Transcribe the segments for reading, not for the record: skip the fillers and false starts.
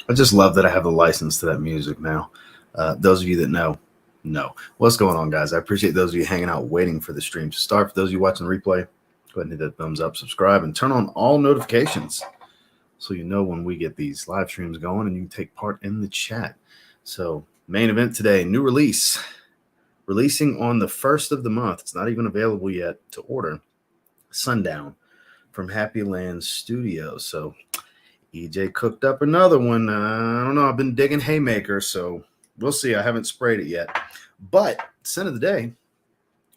I just love that I have the license to that music now. Those of you that know what's going on, guys. I appreciate those of you hanging out, waiting for the stream to start. For those of you watching the replay, go ahead and hit that thumbs up, subscribe, and turn on all notifications so you know when we get these live streams going and you can take part in the chat. So, main event today, new release, releasing on the 1st of the month. It's not even available yet to order. Sundown from Happyland Studios. So, EJ cooked up another one. I don't know. I've been digging Haymaker, so we'll see. I haven't sprayed it yet. But scent of the day,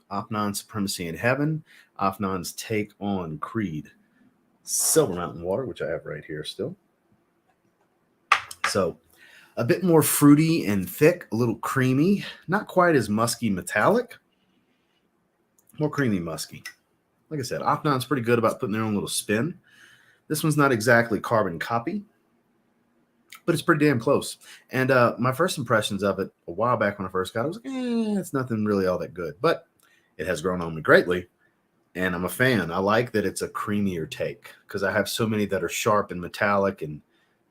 Opnon's Supremacy in Heaven, Opnon's take on Creed, Silver Mountain Water, which I have right here still. So a bit more fruity and thick, a little creamy, not quite as musky metallic, more creamy musky. Like I said, Opnon's pretty good about putting their own little spin. This one's not exactly carbon copy, but it's pretty damn close. And my first impressions of it a while back when I first got it, I was like, it's nothing really all that good. But it has grown on me greatly, and I'm a fan. I like that it's a creamier take because I have so many that are sharp and metallic and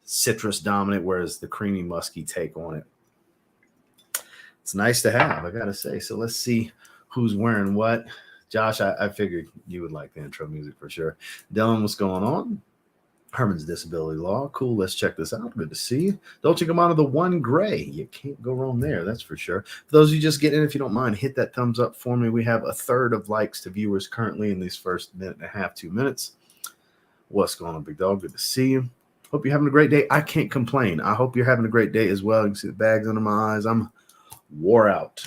citrus dominant, whereas the creamy musky take on it, it's nice to have, I got to say. So let's see who's wearing what. Josh, I figured you would like the intro music for sure. Dylan, what's going on? Herman's Disability Law. Cool. Let's check this out. Good to see you. Dolce Gabbana, the one gray. You can't go wrong there. That's for sure. For those of you just getting in, if you don't mind, hit that thumbs up for me. We have a third of likes to viewers currently in these first minute and a half, 2 minutes. What's going on, big dog? Good to see you. Hope you're having a great day. I can't complain. I hope you're having a great day as well. You can see the bags under my eyes. I'm wore out.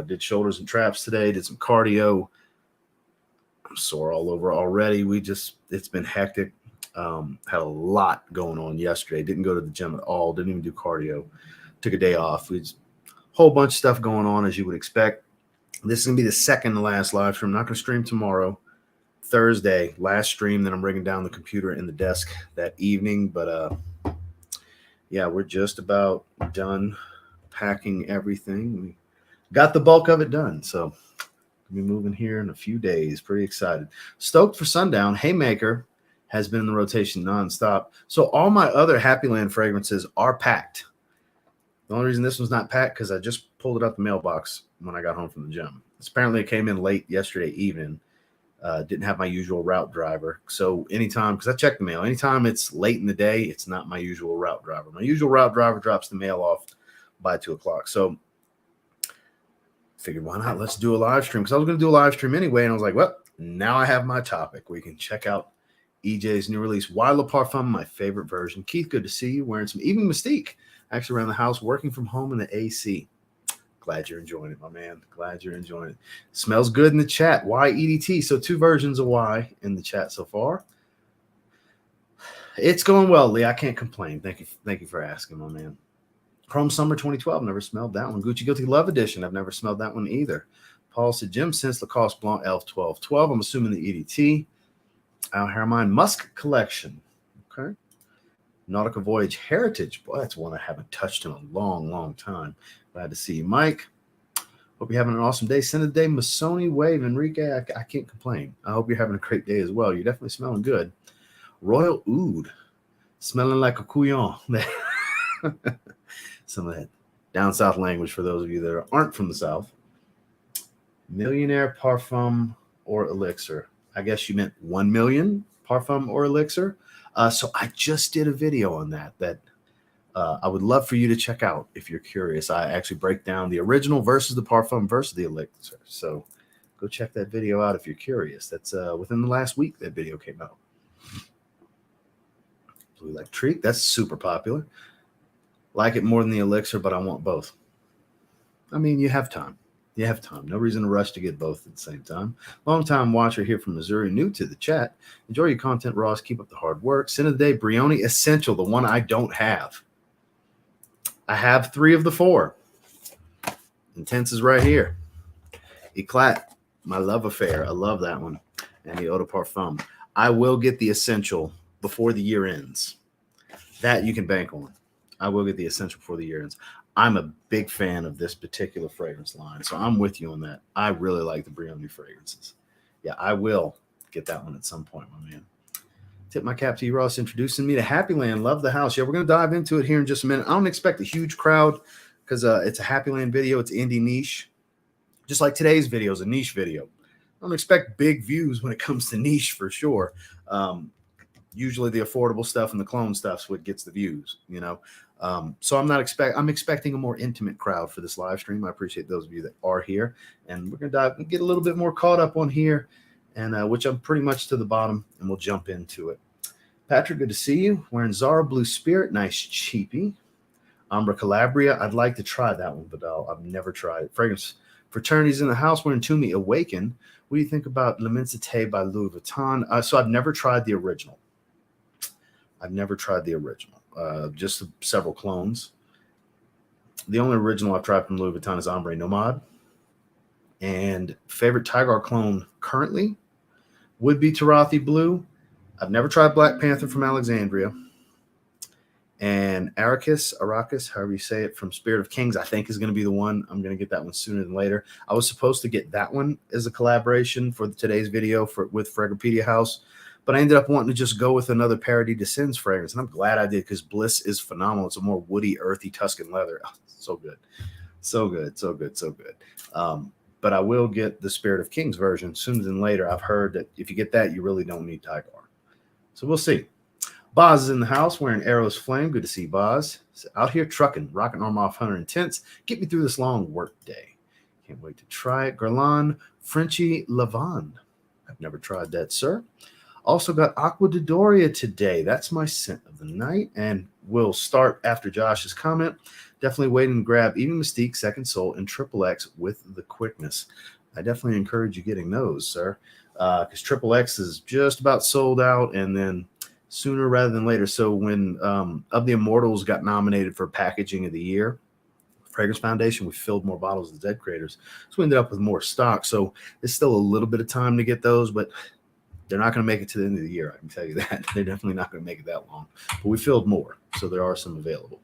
Did shoulders and traps today. Did some cardio. I'm sore all over already. It's been hectic. Had a lot going on yesterday. Didn't go to the gym at all. Didn't even do cardio. Took a day off. Whole bunch of stuff going on, as you would expect. This is going to be the second to last live stream. I'm not going to stream tomorrow. Thursday, last stream. Then I'm bringing down the computer and the desk that evening. But yeah, we're just about done packing everything. We got the bulk of it done. So we'll be moving here in a few days. Pretty excited. Stoked for Sundown. Haymaker has been in the rotation nonstop. So all my other Happyland fragrances are packed. The only reason this one's not packed because I just pulled it out the mailbox when I got home from the gym. Apparently it came in late yesterday evening. Didn't have my usual route driver. So anytime, because I checked the mail, anytime it's late in the day, it's not my usual route driver. My usual route driver drops the mail off by 2 o'clock. So figured, why not? Let's do a live stream. Because I was going to do a live stream anyway. And I was like, well, now I have my topic. We can check out EJ's new release, Wild Le Parfum, my favorite version. Keith, good to see you. Wearing some even Mystique. Actually around the house, working from home in the AC. Glad you're enjoying it, my man. Glad you're enjoying it. Smells good in the chat. Y EDT. So 2 versions of Y in the chat so far. It's going well, Lee. I can't complain. Thank you for asking, my man. Chrome Summer 2012. Never smelled that one. Gucci Guilty Love Edition. I've never smelled that one either. Paul said, Jim since Lacoste Blanc Elf 1212. I'm assuming the EDT. Al Hermine Musk Collection. Okay. Nautica Voyage Heritage. Boy, that's one I haven't touched in a long, long time. Glad to see you, Mike. Hope you're having an awesome day. Send a day, Masoni Wave. Enrique, I can't complain. I hope you're having a great day as well. You're definitely smelling good. Royal Oud. Smelling like a couillon. Some of that down south language for those of you that aren't from the south. Millionaire Parfum or Elixir. I guess you meant 1 million Parfum or Elixir. So I just did a video on that I would love for you to check out if you're curious. I actually break down the original versus the Parfum versus the Elixir. So go check that video out if you're curious. That's within the last week that video came out. Blue Electrique, that's super popular. Like it more than the Elixir, but I want both. I mean, you have time. You have time. No reason to rush to get both at the same time. Long-time watcher here from Missouri, new to the chat. Enjoy your content, Ross. Keep up the hard work. Scent of the day, Brioni Essential, the one I don't have. I have 3 of the 4. Intense is right here. Eclat, my love affair. I love that one. And the Eau de Parfum. I will get the Essential before the year ends. That you can bank on. I will get the Essential before the year ends. I'm a big fan of this particular fragrance line, so I'm with you on that. I really like the Brioni fragrances. Yeah, I will get that one at some point, my man. Tip my cap to you, Ross, introducing me to Happyland. Love the house. Yeah, we're going to dive into it here in just a minute. I don't expect a huge crowd because it's a Happyland video. It's indie niche. Just like today's video is a niche video. I don't expect big views when it comes to niche for sure. Usually the affordable stuff and the clone stuff's what gets the views, you know. So I'm expecting a more intimate crowd for this live stream. I appreciate those of you that are here. And we're going to dive and get a little bit more caught up on here, and which I'm pretty much to the bottom, and we'll jump into it. Patrick, good to see you. Wearing Zara Blue Spirit, nice cheapie. Umbra Calabria, I'd like to try that one, but I've never tried it. Fragrance Fraternities in the house. Wearing To Me Awaken. What do you think about L'Immensité by Louis Vuitton? So I've never tried the original. Just several clones. The only original I've tried from Louis Vuitton is Ombre Nomade. And favorite Tiger clone currently would be Tarathi Blue. I've never tried Black Panther from Alexandria. And Arrakis, however you say it, from Spirit of Kings, I think is going to be the one. I'm going to get that one sooner than later. I was supposed to get that one as a collaboration for today's video with Fragranpedia House, but I ended up wanting to just go with another Paradis Descends fragrance, and I'm glad I did because Bliss is phenomenal. It's a more woody, earthy Tuscan leather. Oh, so good. So good, so good, so good. But I will get the Spirit of Kings version sooner than later. I've heard that if you get that, you really don't need Tiger. So we'll see. Boz is in the house wearing Arrow's Flame. Good to see Boz. Out here trucking, rocking arm off 100 Intense. Get me through this long work day. Can't wait to try it. Guerlain Frenchy Lavande. I've never tried that, sir. Also got Aqua de Doria today. That's my scent of the night. And we'll start after Josh's comment. Definitely waiting to grab even Mystique, Second Soul, and Triple X with the quickness. I definitely encourage you getting those, sir. Because Triple X is just about sold out, and then sooner rather than later. So when Of the Immortals got nominated for Packaging of the Year, Fragrance Foundation, we filled more bottles of Dead Creators. So we ended up with more stock. So there's still a little bit of time to get those, but they're not going to make it to the end of the year. I can tell you that. They're definitely not going to make it that long. But we filled more, so there are some available.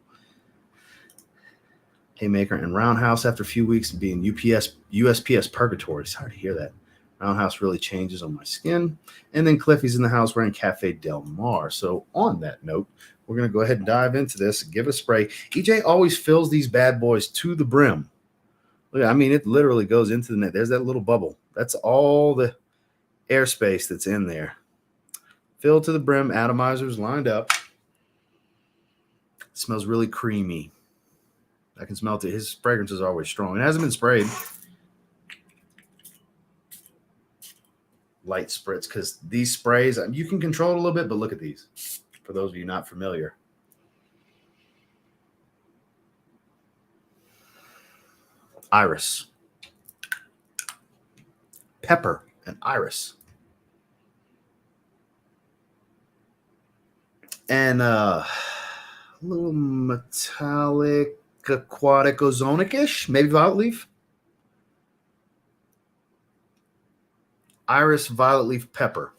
Haymaker and Roundhouse after a few weeks of being USPS Purgatory. Sorry to hear that. Roundhouse really changes on my skin. And then Cliffy's in the house wearing Cafe Del Mar. So on that note, we're going to go ahead and dive into this and give it a spray. EJ always fills these bad boys to the brim. Look, I mean, it literally goes into the net. There's that little bubble. That's all the airspace that's in there. Filled to the brim, atomizers lined up. It smells really creamy. I can smell it. His fragrance is always strong. It hasn't been sprayed. Light spritz, because these sprays, you can control it a little bit, but look at these. For those of you not familiar. Iris. Pepper and iris. And a little metallic, aquatic, ozonic-ish, maybe violet leaf. Iris, violet leaf, pepper.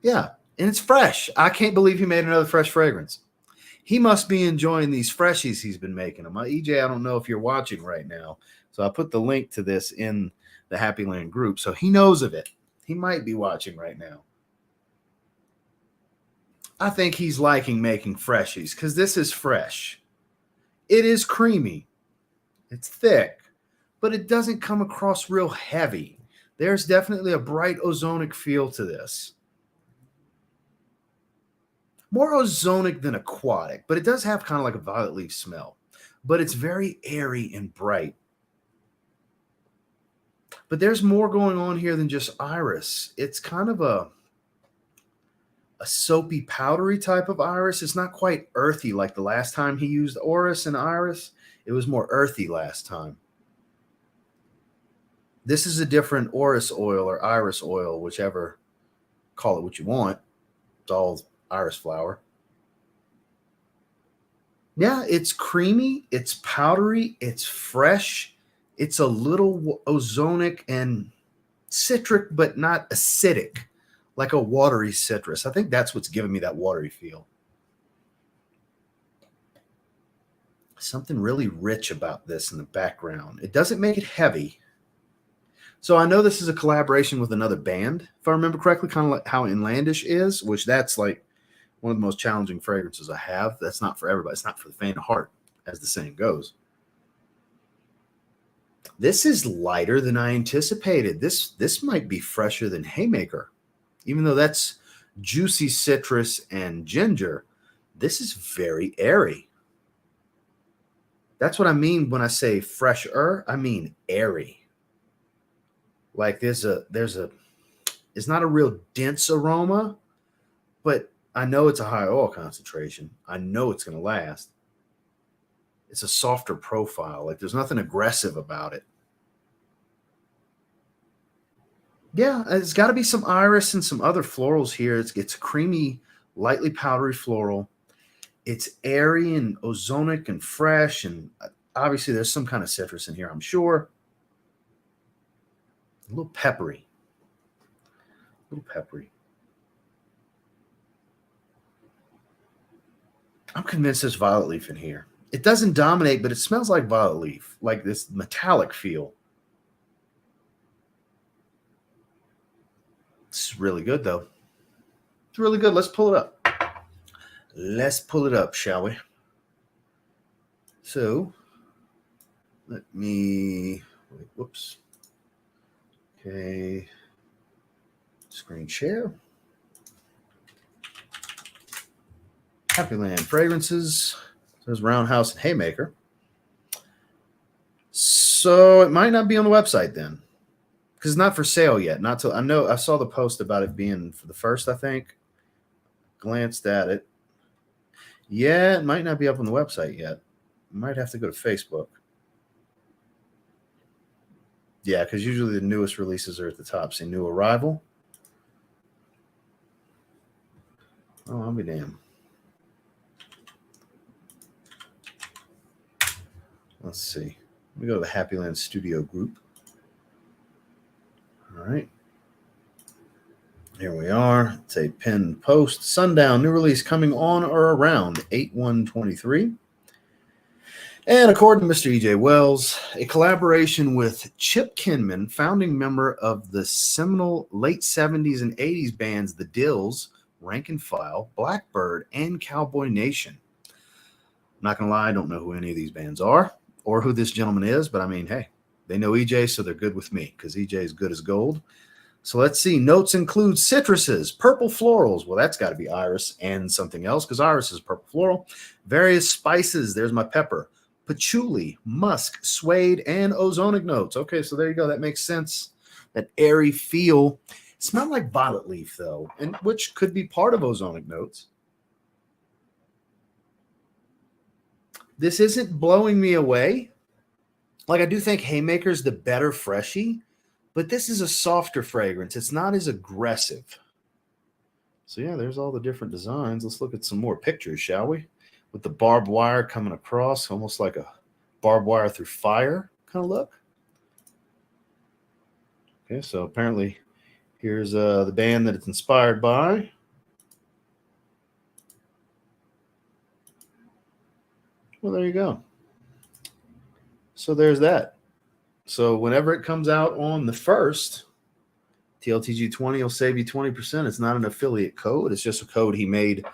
Yeah, and it's fresh. I can't believe he made another fresh fragrance. He must be enjoying these freshies he's been making them. EJ, I don't know if you're watching right now, so I put the link to this in the Happyland group, so he knows of it. He might be watching right now. I think he's liking making freshies because this is fresh. It is creamy. It's thick, but it doesn't come across real heavy. There's definitely a bright ozonic feel to this. More ozonic than aquatic, but it does have kind of like a violet leaf smell. But it's very airy and bright. But there's more going on here than just iris. It's kind of a soapy, powdery type of iris. It's not quite earthy like the last time he used orris and iris. It was more earthy last time. This is a different orris oil or iris oil, whichever, call it what you want. It's all iris flower. Yeah, it's creamy, it's powdery, it's fresh. It's a little ozonic and citric, but not acidic, like a watery citrus. I think that's what's giving me that watery feel. Something really rich about this in the background. It doesn't make it heavy, So I know this is a collaboration with another band, if I remember correctly, kind of like how Inlandish is, which that's like one of the most challenging fragrances I have. That's not for everybody. It's not for the faint of heart, as the saying goes. This is lighter than I anticipated. This might be fresher than Haymaker, even though that's juicy citrus and ginger. This is very airy. That's what I mean when I say fresher. I mean airy. Like it's not a real dense aroma, but I know it's a high oil concentration. I know it's going to last. It's a softer profile. Like there's nothing aggressive about it. Yeah, it's got to be some iris and some other florals here. It's creamy, lightly powdery floral. It's airy and ozonic and fresh, and obviously there's some kind of citrus in here, I'm sure. A little peppery. A little peppery. I'm convinced there's violet leaf in here. It doesn't dominate, but it smells like violet leaf, like this metallic feel. It's really good, though. It's really good. Let's pull it up. Let's pull it up, shall we? So, let me... Whoops. Okay. Screen share. Happyland Fragrances. There's Roundhouse and Haymaker. So, it might not be on the website then. Because it's not for sale yet. Not till I know I saw the post about it being for the first, I think. Glanced at it. Yeah, it might not be up on the website yet. Might have to go to Facebook. Yeah, because usually the newest releases are at the top. See, new arrival. Oh, I'll be damned. Let's see. Let me go to the Happyland Studio Group. All right. Here we are. It's a pinned post. Sundown, new release coming on or around 8/1/23. And according to Mr. E.J. Wells, a collaboration with Chip Kinman, founding member of the seminal late 70s and 80s bands The Dills, Rank and File, Blackbird, and Cowboy Nation. I'm not going to lie, I don't know who any of these bands are or who this gentleman is, but I mean, hey, they know EJ, so they're good with me because EJ is good as gold. So let's see. Notes include citruses, purple florals. Well, that's got to be iris and something else because iris is purple floral. Various spices. There's my pepper. Patchouli, musk, suede, and ozonic notes. Okay, so there you go. That makes sense. That airy feel. It smelled like violet leaf, though, and which could be part of ozonic notes. This isn't blowing me away. Like, I do think Haymaker's the better freshie, but this is a softer fragrance. It's not as aggressive. So, yeah, there's all the different designs. Let's look at some more pictures, shall we? With the barbed wire coming across, almost like a barbed wire through fire kind of look. Okay, so apparently here's the band that it's inspired by. Well, there you go. So there's that. So whenever it comes out on the 1st, TLTG 20 will save you 20%. It's not an affiliate code. It's just a code he made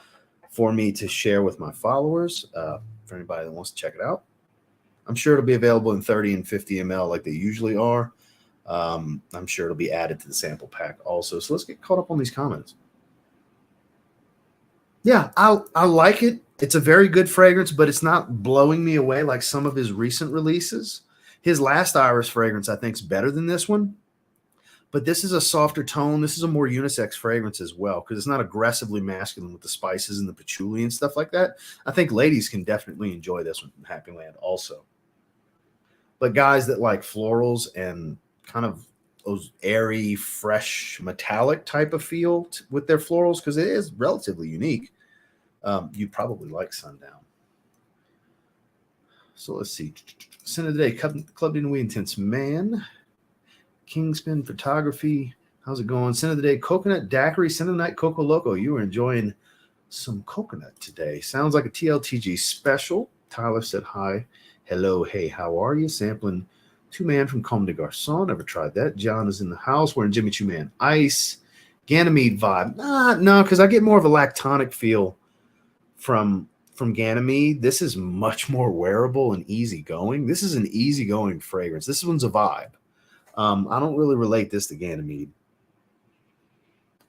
for me to share with my followers, for anybody that wants to check it out. I'm sure it'll be available in 30 and 50 ml like they usually are. I'm sure it'll be added to the sample pack also. So let's get caught up on these comments. Yeah, I like it. It's a very good fragrance, but it's not blowing me away like some of his recent releases. His last Iris fragrance, I think, is better than this one. But this is a softer tone. This is a more unisex fragrance as well because it's not aggressively masculine with the spices and the patchouli and stuff like that. I think ladies can definitely enjoy this one from Happyland also. But guys that like florals and kind of those airy, fresh, metallic type of feel with their florals, because it is relatively unique, you probably like Sundown. So let's see. Scent of the day, Club de Nuit Intense Man. Kingspin Photography. How's it going? Scent of the day, Coconut Daiquiri. Scent of the night, Coco Loco. You were enjoying some coconut today. Sounds like a TLTG special. Tyler said hi. Hello. Hey, how are you? Sampling Two Man from Comme des Garçons. Never tried that. John is in the house. We're in Jimmy Choo Man Ice. Ganymede vibe. No, because I get more of a lactonic feel from Ganymede. This is much more wearable and easygoing. This is an easygoing fragrance. This one's a vibe. I don't really relate this to Ganymede.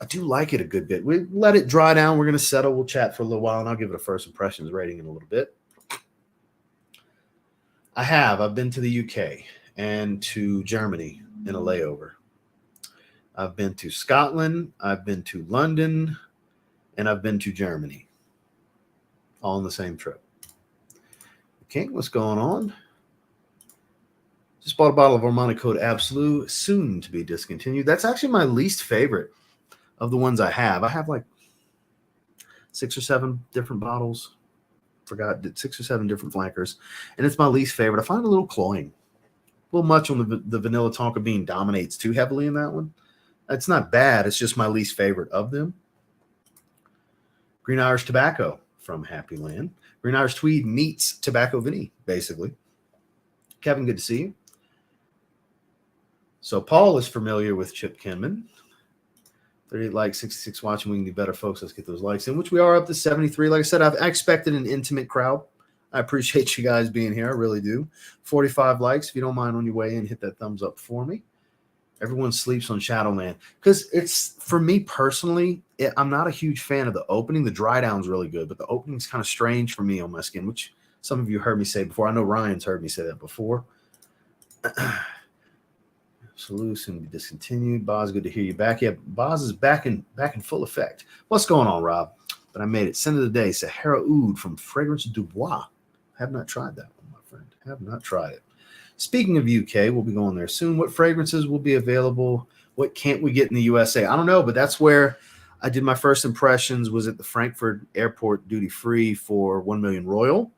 I do like it a good bit. We let it dry down. We're going to settle. We'll chat for a little while, and I'll give it a first impressions rating in a little bit. I've been to the UK and to Germany in a layover. I've been to Scotland. I've been to London, and I've been to Germany. All on the same trip. King, what's going on? Just bought a bottle of Armani Code Absolute, soon to be discontinued. That's actually my least favorite of the ones I have. I have like 6 or 7 different bottles. Forgot 6 or 7 different flankers. And it's my least favorite. I find it a little cloying. A little much on the vanilla tonka bean dominates too heavily in that one. It's not bad. It's just my least favorite of them. Green Irish Tobacco from Happyland. Green Irish Tweed meets Tobacco Vinny, basically. Kevin, good to see you. So Paul is familiar with Chip Kinman. 38 likes, 66 watching. We can do better, folks. Let's get those likes in, which we are up to 73. Like I said, I expected an intimate crowd. I appreciate you guys being here. I really do. 45 likes. If you don't mind on your way in, hit that thumbs up for me. Everyone sleeps on Shadowland. Because it's, for me personally, I'm not a huge fan of the opening. The dry down's really good, but the opening's kind of strange for me on my skin, which some of you heard me say before. I know Ryan's heard me say that before. Solution be discontinued. Boz, good to hear you back. Yeah, Boz is back in full effect. What's going on, Rob? But I made it. Scent of the day, Sahara Oud from Fragrance du Bois. Have not tried that one, my friend. Have not tried it. Speaking of UK, we'll be going there soon. What fragrances will be available? What can't we get in the USA? I don't know, but that's where I did my first impressions, was at the Frankfurt Airport duty free for 1 Million Royal.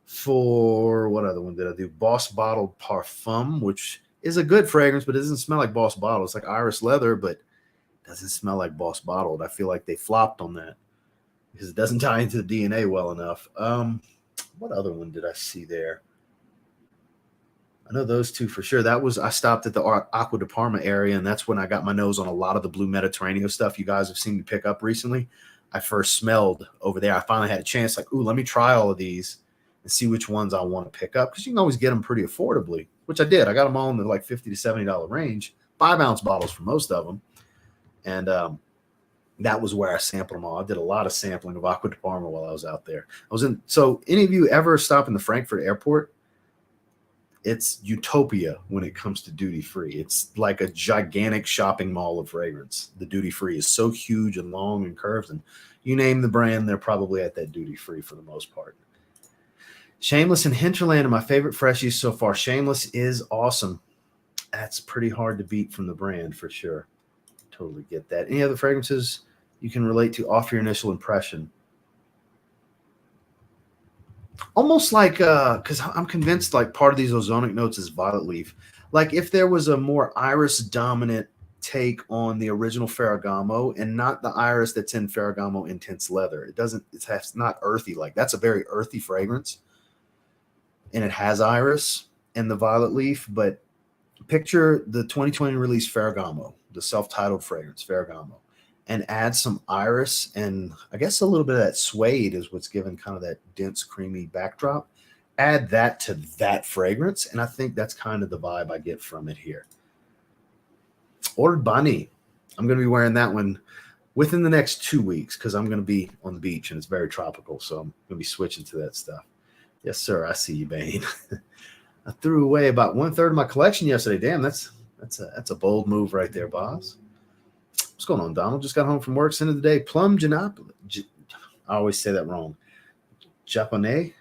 For what other one did I do? Boss Bottled Parfum, which is a good fragrance, but it doesn't smell like Boss Bottled. It's like Iris Leather, but it doesn't smell like Boss Bottled. I feel like they flopped on that because it doesn't tie into the DNA well enough. What other one did I see there? I know those two for sure. I stopped at the Acqua di Parma area, and that's when I got my nose on a lot of the Blue Mediterranean stuff you guys have seen me pick up recently. I first smelled over there. I finally had a chance, like, ooh, let me try all of these and see which ones I want to pick up, because you can always get them pretty affordably, which I did. I got them all in the like $50 to $70 range, 5-ounce bottles for most of them. And that was where I sampled them all. I did a lot of sampling of Acqua di Parma while I was out there. So any of you ever stop in the Frankfurt Airport? It's utopia when it comes to duty free. It's like a gigantic shopping mall of fragrance. The duty free is so huge and long and curved, and you name the brand, they're probably at that duty free for the most part. Shameless and Hinterland are my favorite freshies so far. Shameless is awesome. That's pretty hard to beat from the brand for sure. Totally get that. Any other fragrances you can relate to off your initial impression? Almost like, because I'm convinced like part of these ozonic notes is violet leaf. Like if there was a more iris dominant take on the original Ferragamo and not the iris that's in Ferragamo Intense Leather. It's not earthy. Like that's a very earthy fragrance. And it has iris and the violet leaf, but picture the 2020 release Ferragamo, the self-titled fragrance Ferragamo, and add some iris and I guess a little bit of that suede is what's given kind of that dense, creamy backdrop. Add that to that fragrance, and I think that's kind of the vibe I get from it here. Ordered Bunny. I'm going to be wearing that one within the next 2 weeks because I'm going to be on the beach and it's very tropical, so I'm going to be switching to that stuff. Yes, sir. I see you, Bane. I threw away about 1/3 of my collection yesterday. Damn, that's a bold move right there, boss. What's going on, Donald? Just got home from work. End of the day. Plum Janap. I always say that wrong. Japonais.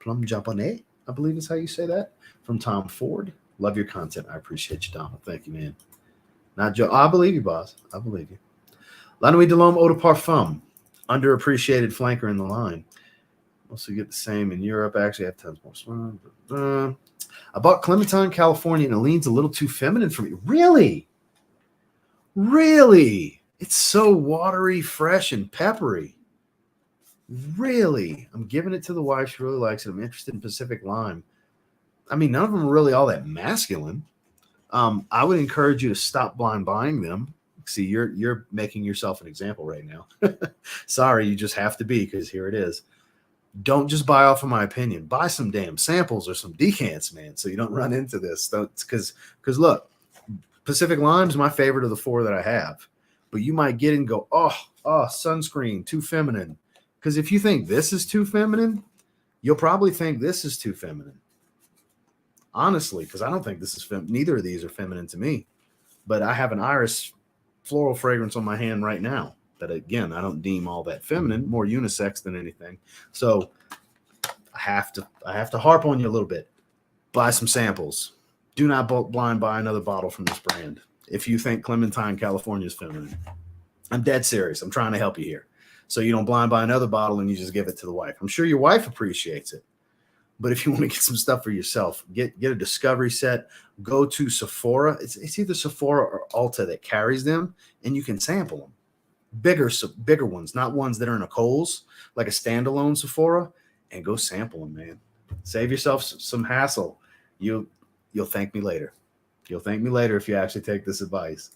Plum Japonais, I believe is how you say that. From Tom Ford. Love your content. I appreciate you, Donald. Thank you, man. Not Joe. I believe you, boss. I believe you. La Nuit de l'Homme Eau de Parfum. Underappreciated flanker in the line. Also get the same in Europe. I actually have tons more. I bought Clementine, California, and it leans a little too feminine for me. Really? Really? It's so watery, fresh, and peppery. Really? I'm giving it to the wife. She really likes it. I'm interested in Pacific Lime. I mean, none of them are really all that masculine. I would encourage you to stop blind buying them. See, you're making yourself an example right now. Sorry, you just have to be, because here it is. Don't just buy off of my opinion. Buy some damn samples or some decants, man, so you don't run into this. Because look, Pacific Lime's my favorite of the 4 that I have. But you might get and go, oh, sunscreen, too feminine. Because if you think this is too feminine, you'll probably think this is too feminine. Honestly, because I don't think this is neither of these are feminine to me. But I have an iris floral fragrance on my hand right now that, again, I don't deem all that feminine, more unisex than anything. So I have to harp on you a little bit. Buy some samples. Do not blind buy another bottle from this brand if you think Clementine, California is feminine. I'm dead serious. I'm trying to help you here. So you don't blind buy another bottle and you just give it to the wife. I'm sure your wife appreciates it. But if you want to get some stuff for yourself, get a discovery set. Go to Sephora. It's either Sephora or Ulta that carries them, and you can sample them. Bigger ones, not ones that are in a Kohl's, like a standalone Sephora, and go sample them, man. Save yourself some hassle. You'll thank me later. You'll thank me later if you actually take this advice.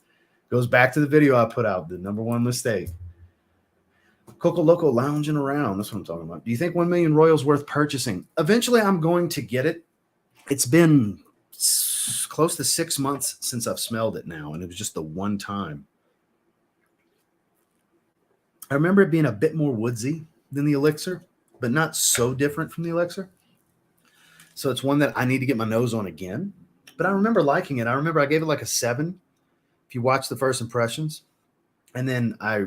Goes back to the video I put out, the #1 mistake. Coco Loco lounging around. That's what I'm talking about. Do you think 1 million Royals worth purchasing? Eventually, I'm going to get it. It's been close to 6 months since I've smelled it now, and it was just the one time. I remember it being a bit more woodsy than the Elixir, but not so different from the Elixir. So it's one that I need to get my nose on again. But I remember liking it. I remember I gave it like a 7 if you watch the first impressions. And then I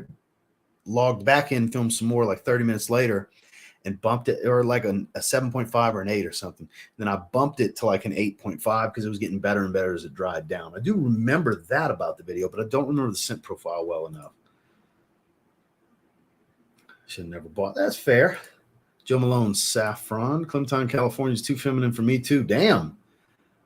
logged back in, filmed some more like 30 minutes later, and bumped it, or like a 7.5 or an 8 or something. Then I bumped it to like an 8.5 because it was getting better and better as it dried down. I do remember that about the video, but I don't remember the scent profile well enough. Should have never bought. That's fair. Joe Malone's Saffron. Clementine, California is too feminine for me too. Damn.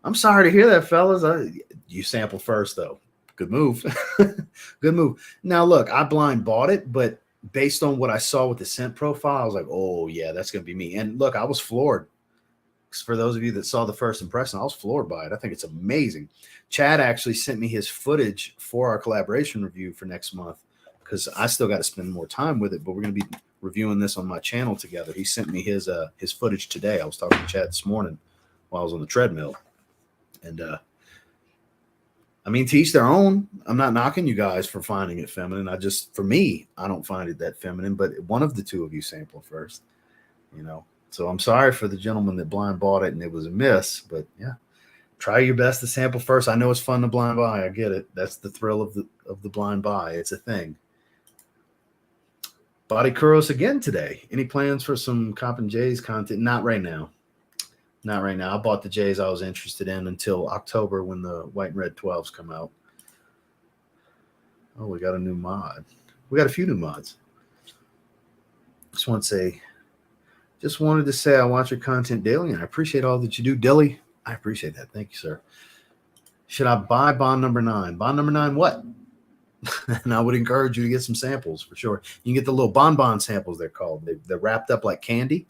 I'm sorry to hear that, fellas. You sample first, though. Good move. Good move. Now, look, I blind bought it, but based on what I saw with the scent profile, I was like, oh, yeah, that's going to be me. And look, I was floored. For those of you that saw the first impression, I was floored by it. I think it's amazing. Chad actually sent me his footage for our collaboration review for next month, because I still got to spend more time with it, but we're going to be reviewing this on my channel together. He sent me his footage today. I was talking to Chad this morning while I was on the treadmill. And, I mean, to each their own. I'm not knocking you guys for finding it feminine. For me, I don't find it that feminine, but one of the two of you sample first, you know. So I'm sorry for the gentleman that blind bought it and it was a miss, but yeah, try your best to sample first. I know it's fun to blind buy. I get it. That's the thrill of the blind buy. It's a thing. Body Kuros again today. Any plans for some Cop and J's content? Not right now. Not right now. I bought the J's I was interested in until October when the white and red 12s come out. Oh, we got a new mod. We got a few new mods. Just wanted to say I watch your content daily, and I appreciate all that you do, Dilly. I appreciate that. Thank you, sir. Should I buy bond #9? Bond #9 what? And I would encourage you to get some samples for sure. You can get the little bonbon samples, they're called. They're wrapped up like candy.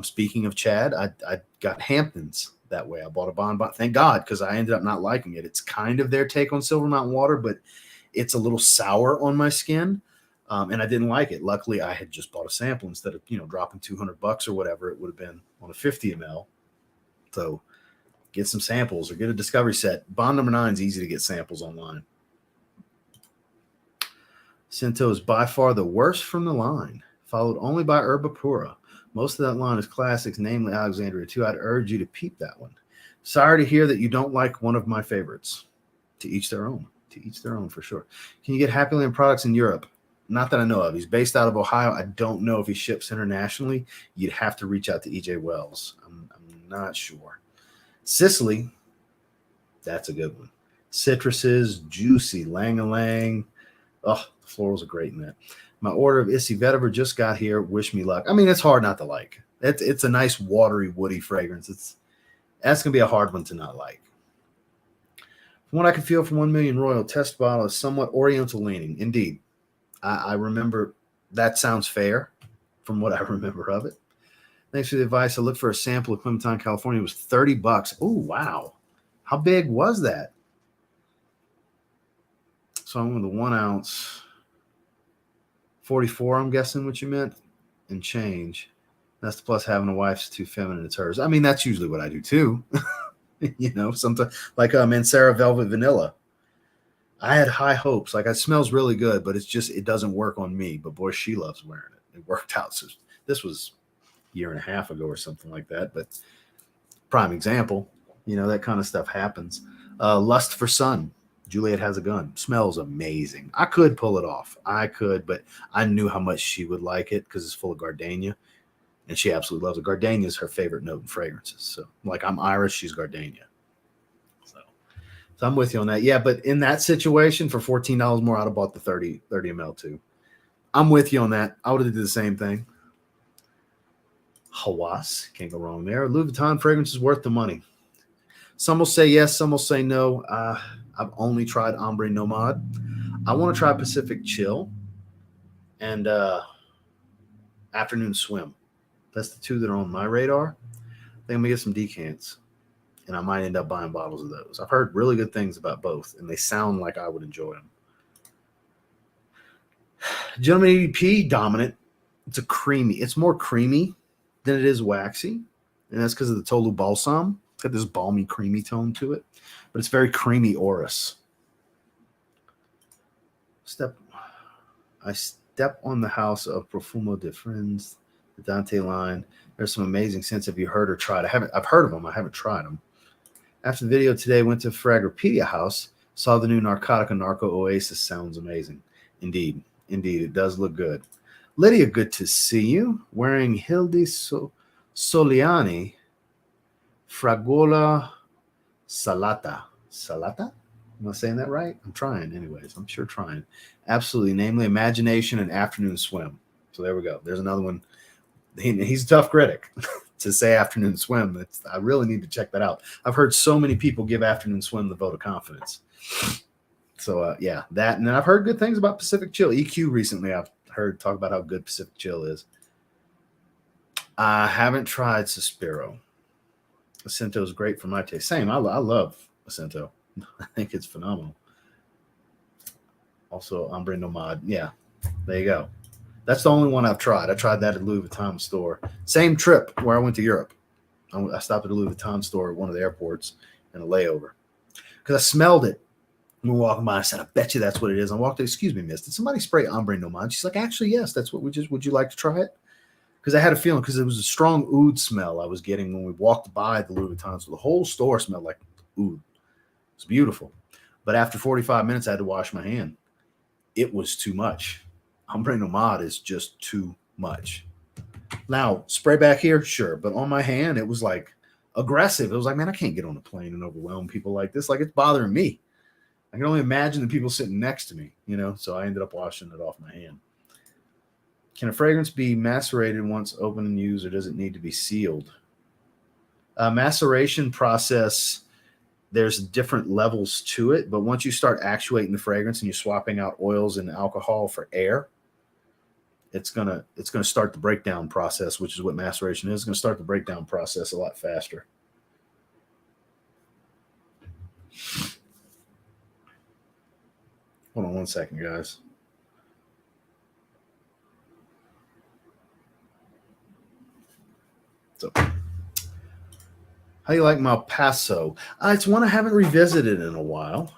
Speaking of Chad, I got Hamptons that way. I bought a bonbon. Thank God, because I ended up not liking it. It's kind of their take on Silver Mountain Water, but it's a little sour on my skin, and I didn't like it. Luckily, I had just bought a sample instead of dropping $200 or whatever it would have been on a 50 ml. So get some samples or get a discovery set. Bond #9 is easy to get samples online. Cento is by far the worst from the line, followed only by Herba Pura. Most of that line is classics, namely Alexandria 2. I'd urge you to peep that one. Sorry to hear that you don't like one of my favorites. To each their own. To each their own, for sure. Can you get Happyland products in Europe? Not that I know of. He's based out of Ohio. I don't know if he ships internationally. You'd have to reach out to EJ Wells. I'm not sure. Sicily, that's a good one. Citruses, juicy, lang-a-lang. Oh, the florals are great in that. My order of Issy Vetiver just got here. Wish me luck. I mean, it's hard not to like. It's a nice, watery, woody fragrance. That's going to be a hard one to not like. From what I can feel from 1 Million Royal, test bottle is somewhat oriental leaning. Indeed. I remember that sounds fair from what I remember of it. Thanks for the advice. I looked for a sample of Clementine, California. It was $30. Oh, wow. How big was that? So I went with the 1 ounce. 44, I'm guessing what you meant, and change. That's the plus having a wife's too feminine. It's hers. I mean, that's usually what I do too. You know, sometimes like Mancera Velvet Vanilla. I had high hopes. Like it smells really good, but it's just it doesn't work on me. But boy, she loves wearing it. It worked out. So this was a year and a half ago or something like that. But prime example, you know, that kind of stuff happens. Lust for Sun. Juliet Has a Gun. Smells amazing. I could pull it off. I could, but I knew how much she would like it because it's full of gardenia. And she absolutely loves it. Gardenia is her favorite note in fragrances. So, like, I'm Irish, she's gardenia. So I'm with you on that. Yeah, but in that situation, for $14 more, I'd have bought the 30 ml too. I'm with you on that. I would have did the same thing. Hawas. Can't go wrong there. Louis Vuitton fragrance is worth the money. Some will say yes, some will say no. I've only tried Ombre Nomad. I want to try Pacific Chill and Afternoon Swim. That's the two that are on my radar. I think I'm going to get some decants, and I might end up buying bottles of those. I've heard really good things about both, and they sound like I would enjoy them. Gentleman EDP Dominant. It's more creamy than it is waxy, and that's because of the Tolu Balsam. It's got this balmy, creamy tone to it, but it's very creamy orris. I step on the house of Profumo de Friends, the Dante line. There's some amazing scents. Have you heard or tried? I've heard of them. I haven't tried them. After the video today, went to Fragropedia House, saw the new Narcotica Narco Oasis. Sounds amazing. Indeed, it does look good. Lydia, good to see you. Wearing Hildi Soliani Fragola Salata. Salata? Am I saying that right? I'm trying anyways. I'm sure trying. Absolutely. Namely, Imagination and Afternoon Swim. So there we go. There's another one. He's a tough critic to say Afternoon Swim. I really need to check that out. I've heard so many people give Afternoon Swim the vote of confidence. So, yeah, that. And then I've heard good things about Pacific Chill. EQ recently, I've heard talk about how good Pacific Chill is. I haven't tried Suspiro. Acento is great for my taste. Same. I love Acento. I think it's phenomenal. Also, Ombre Nomad. Yeah, there you go. That's the only one I've tried. I tried that at Louis Vuitton store. Same trip where I went to Europe. I stopped at a Louis Vuitton store at one of the airports in a layover because I smelled it. We were walking by. I said, I bet you that's what it is. I walked in. Excuse me, miss. Did somebody spray Ombre Nomad? She's like, actually, yes. That's what would you like to try it? Because I had a feeling, because it was a strong oud smell I was getting when we walked by the Louis Vuitton. So the whole store smelled like oud. It's beautiful. But after 45 minutes, I had to wash my hand. It was too much. Ombre Nomad is just too much. Now, spray back here, sure. But on my hand, it was like aggressive. It was like, man, I can't get on a plane and overwhelm people like this. Like, it's bothering me. I can only imagine the people sitting next to me, you know? So I ended up washing it off my hand. Can a fragrance be macerated once open and used, or does it need to be sealed? Maceration process, there's different levels to it, but once you start actuating the fragrance and you're swapping out oils and alcohol for air, it's gonna start the breakdown process, which is what maceration is. It's gonna start the breakdown process a lot faster. Hold on one second, guys. So, how do you like Malpaso? It's one I haven't revisited in a while.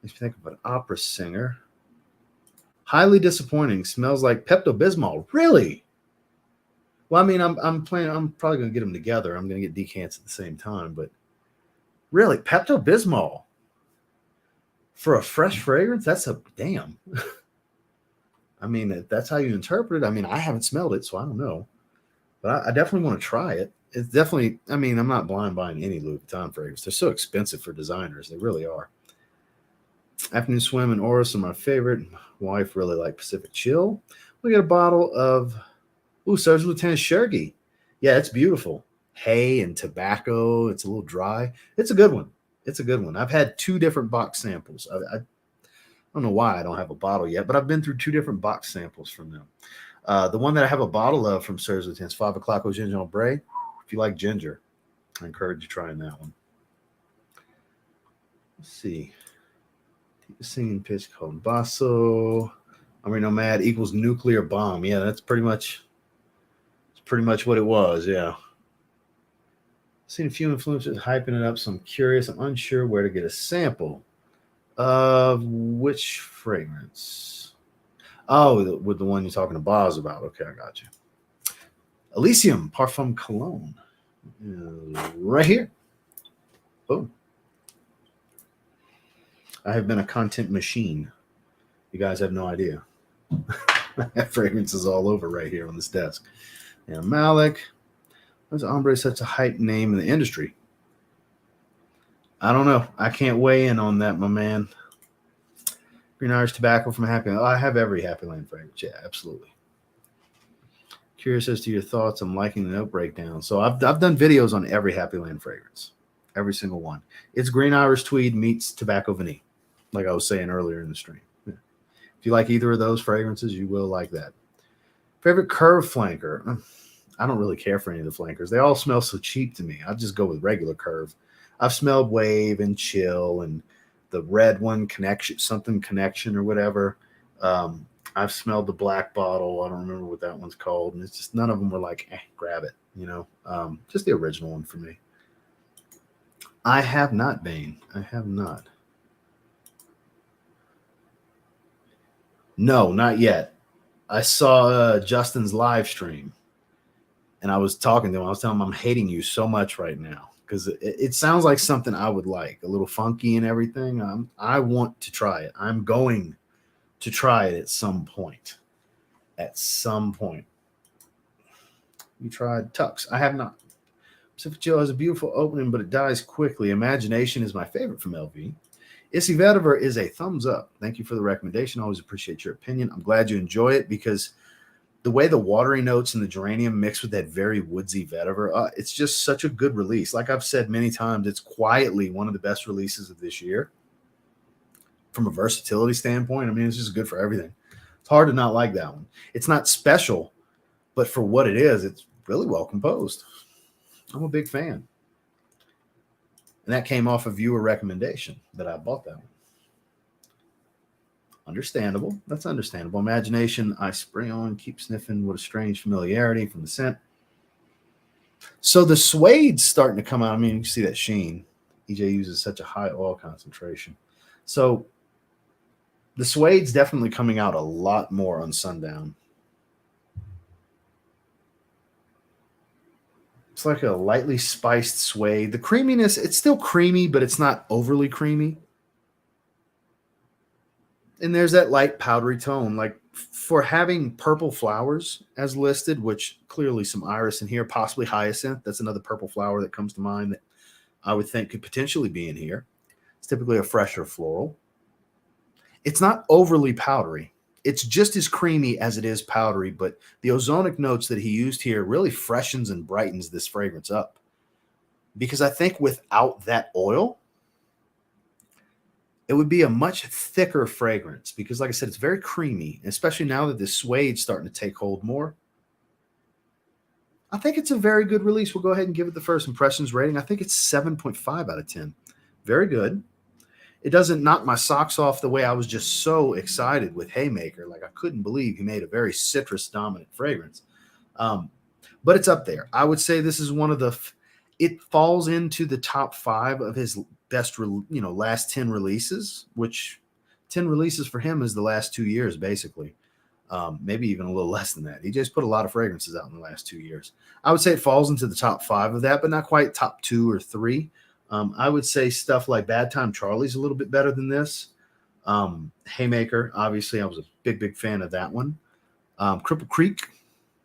Makes me think of an opera singer. Highly disappointing. Smells like Pepto-Bismol. Really? Well, I mean, I'm probably going to get them together. I'm going to get decants at the same time, but really, Pepto-Bismol for a fresh fragrance? That's a damn. I mean, if that's how you interpret it. I mean, I haven't smelled it, so I don't know. But I definitely want to try it. It's definitely, I mean, I'm not blind buying any Louis Vuitton fragrance. They're so expensive for designers. They really are. Afternoon Swim and Oris are my favorite. My wife really liked Pacific Chill. We got a bottle of, Sergeant Lieutenant Shergi. Yeah, it's beautiful. Hay and tobacco. It's a little dry. It's a good one. It's a good one. I've had 2 different box samples. I don't know why I don't have a bottle yet, but I've been through 2 different box samples from them. The one that I have a bottle of from Serves with Tense, 5 o'clock with ginger ombre. If you like ginger, I encourage you trying that one. Let's see. Singing pitch called Basso. I mean, nomad equals nuclear bomb. Yeah, that's pretty much what it was. Yeah. Seen a few influencers hyping it up, so I'm curious. I'm unsure where to get a sample of which fragrance. Oh, with the one you're talking to Boz about. Okay, I got you. Elysium Parfum Cologne. Right here. Boom. I have been a content machine. You guys have no idea. I have fragrances all over right here on this desk. Yeah, Malik. Why is ombre such a hype name in the industry? I don't know. I can't weigh in on that, my man. Green Irish tobacco from Happyland. Oh, I have every Happyland fragrance. Yeah, absolutely. Curious as to your thoughts. I'm liking the note breakdown. So I've done videos on every Happyland fragrance. Every single one. It's Green Irish Tweed meets Tobacco Vanille, like I was saying earlier in the stream. Yeah. If you like either of those fragrances, you will like that. Favorite curve flanker? I don't really care for any of the flankers. They all smell so cheap to me. I just go with regular curve. I've smelled Wave and Chill and the red one, something connection or whatever. I've smelled the black bottle. I don't remember what that one's called. And it's just none of them were like, grab it, you know. Just the original one for me. I have not, Bane. I have not. No, not yet. I saw Justin's live stream, and I was talking to him. I was telling him I'm hating you so much right now because it sounds like something I would like, a little funky and everything. I want to try it. I'm going to try it at some point. At some point. You tried Tux. I have not. Pacific Chill has a beautiful opening, but it dies quickly. Imagination is my favorite from LV. Issy Vetiver is a thumbs up. Thank you for the recommendation. Always appreciate your opinion. I'm glad you enjoy it because the way the watery notes and the geranium mix with that very woodsy vetiver, it's just such a good release. Like I've said many times, it's quietly one of the best releases of this year from a versatility standpoint. I mean, it's just good for everything. It's hard to not like that one. It's not special, but for what it is, it's really well composed. I'm a big fan. And that came off a viewer recommendation that I bought that one. Understandable. That's understandable. Imagination, I spray on, keep sniffing with a strange familiarity from the scent. So the suede's starting to come out. I mean, you see that sheen. EJ uses such a high oil concentration. So the suede's definitely coming out a lot more on Sundown. It's like a lightly spiced suede. The creaminess, it's still creamy, but it's not overly creamy. And there's that light powdery tone. Like for having purple flowers as listed, which clearly some iris in here, possibly hyacinth. That's another purple flower that comes to mind that I would think could potentially be in here. It's typically a fresher floral. It's not overly powdery. It's just as creamy as it is powdery, but the ozonic notes that he used here really freshens and brightens this fragrance up. Because I think without that oil, it would be a much thicker fragrance because, like I said, it's very creamy, especially now that this suede's starting to take hold more. I think it's a very good release. We'll go ahead and give it the first impressions rating. I think it's 7.5 out of 10. Very good. It doesn't knock my socks off the way I was just so excited with Haymaker. Like I couldn't believe he made a very citrus-dominant fragrance. But it's up there. I would say this is one of the it falls into the top 5 of his best, last 10 releases, which 10 releases for him is the last 2 years, basically. Maybe even a little less than that. He just put a lot of fragrances out in the last 2 years. I would say it falls into the top 5 of that, but not quite top 2 or 3. I would say stuff like Bad Time Charlie's a little bit better than this. Haymaker, obviously, I was a big fan of that one. Cripple Creek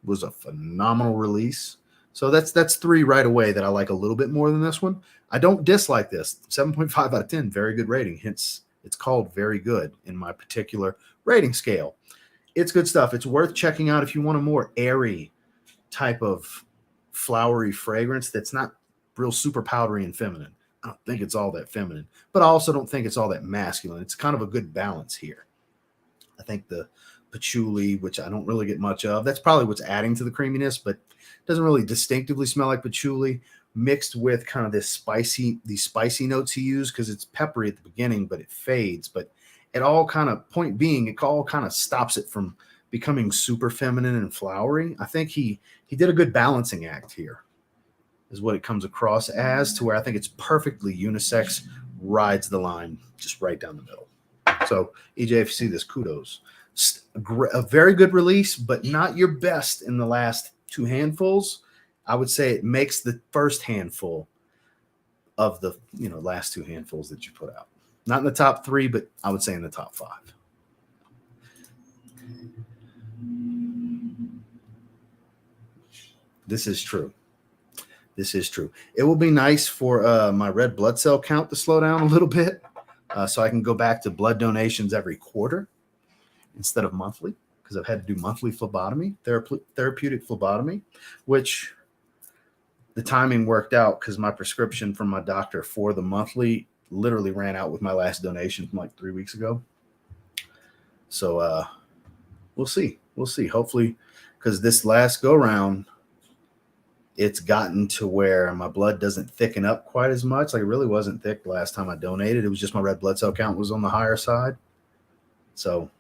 was a phenomenal release. So that's 3 right away that I like a little bit more than this one. I don't dislike this. 7.5 out of 10, very good rating. Hence, it's called very good in my particular rating scale. It's good stuff. It's worth checking out if you want a more airy type of flowery fragrance that's not real super powdery and feminine. I don't think it's all that feminine, but I also don't think it's all that masculine. It's kind of a good balance here. I think the patchouli, which I don't really get much of. That's probably what's adding to the creaminess, but it doesn't really distinctively smell like patchouli, mixed with kind of these spicy notes he used, because it's peppery at the beginning, but it fades. But it all kind of, point being, it all kind of stops it from becoming super feminine and flowery. I think he did a good balancing act here, is what it comes across as, to where I think it's perfectly unisex, rides the line just right down the middle. So EJ, if you see this, kudos. A very good release, but not your best in the last two handfuls. I would say it makes the first handful of the last two handfuls that you put out. Not in the top three, but I would say in the top five. This is true. This is true. It will be nice for my red blood cell count to slow down a little bit, so I can go back to blood donations every quarter instead of monthly, because I've had to do monthly phlebotomy, therapeutic phlebotomy, which the timing worked out because my prescription from my doctor for the monthly literally ran out with my last donation from like 3 weeks ago. So we'll see. We'll see. Hopefully, because this last go round, it's gotten to where my blood doesn't thicken up quite as much. Like, it really wasn't thick the last time I donated. It was just my red blood cell count was on the higher side. So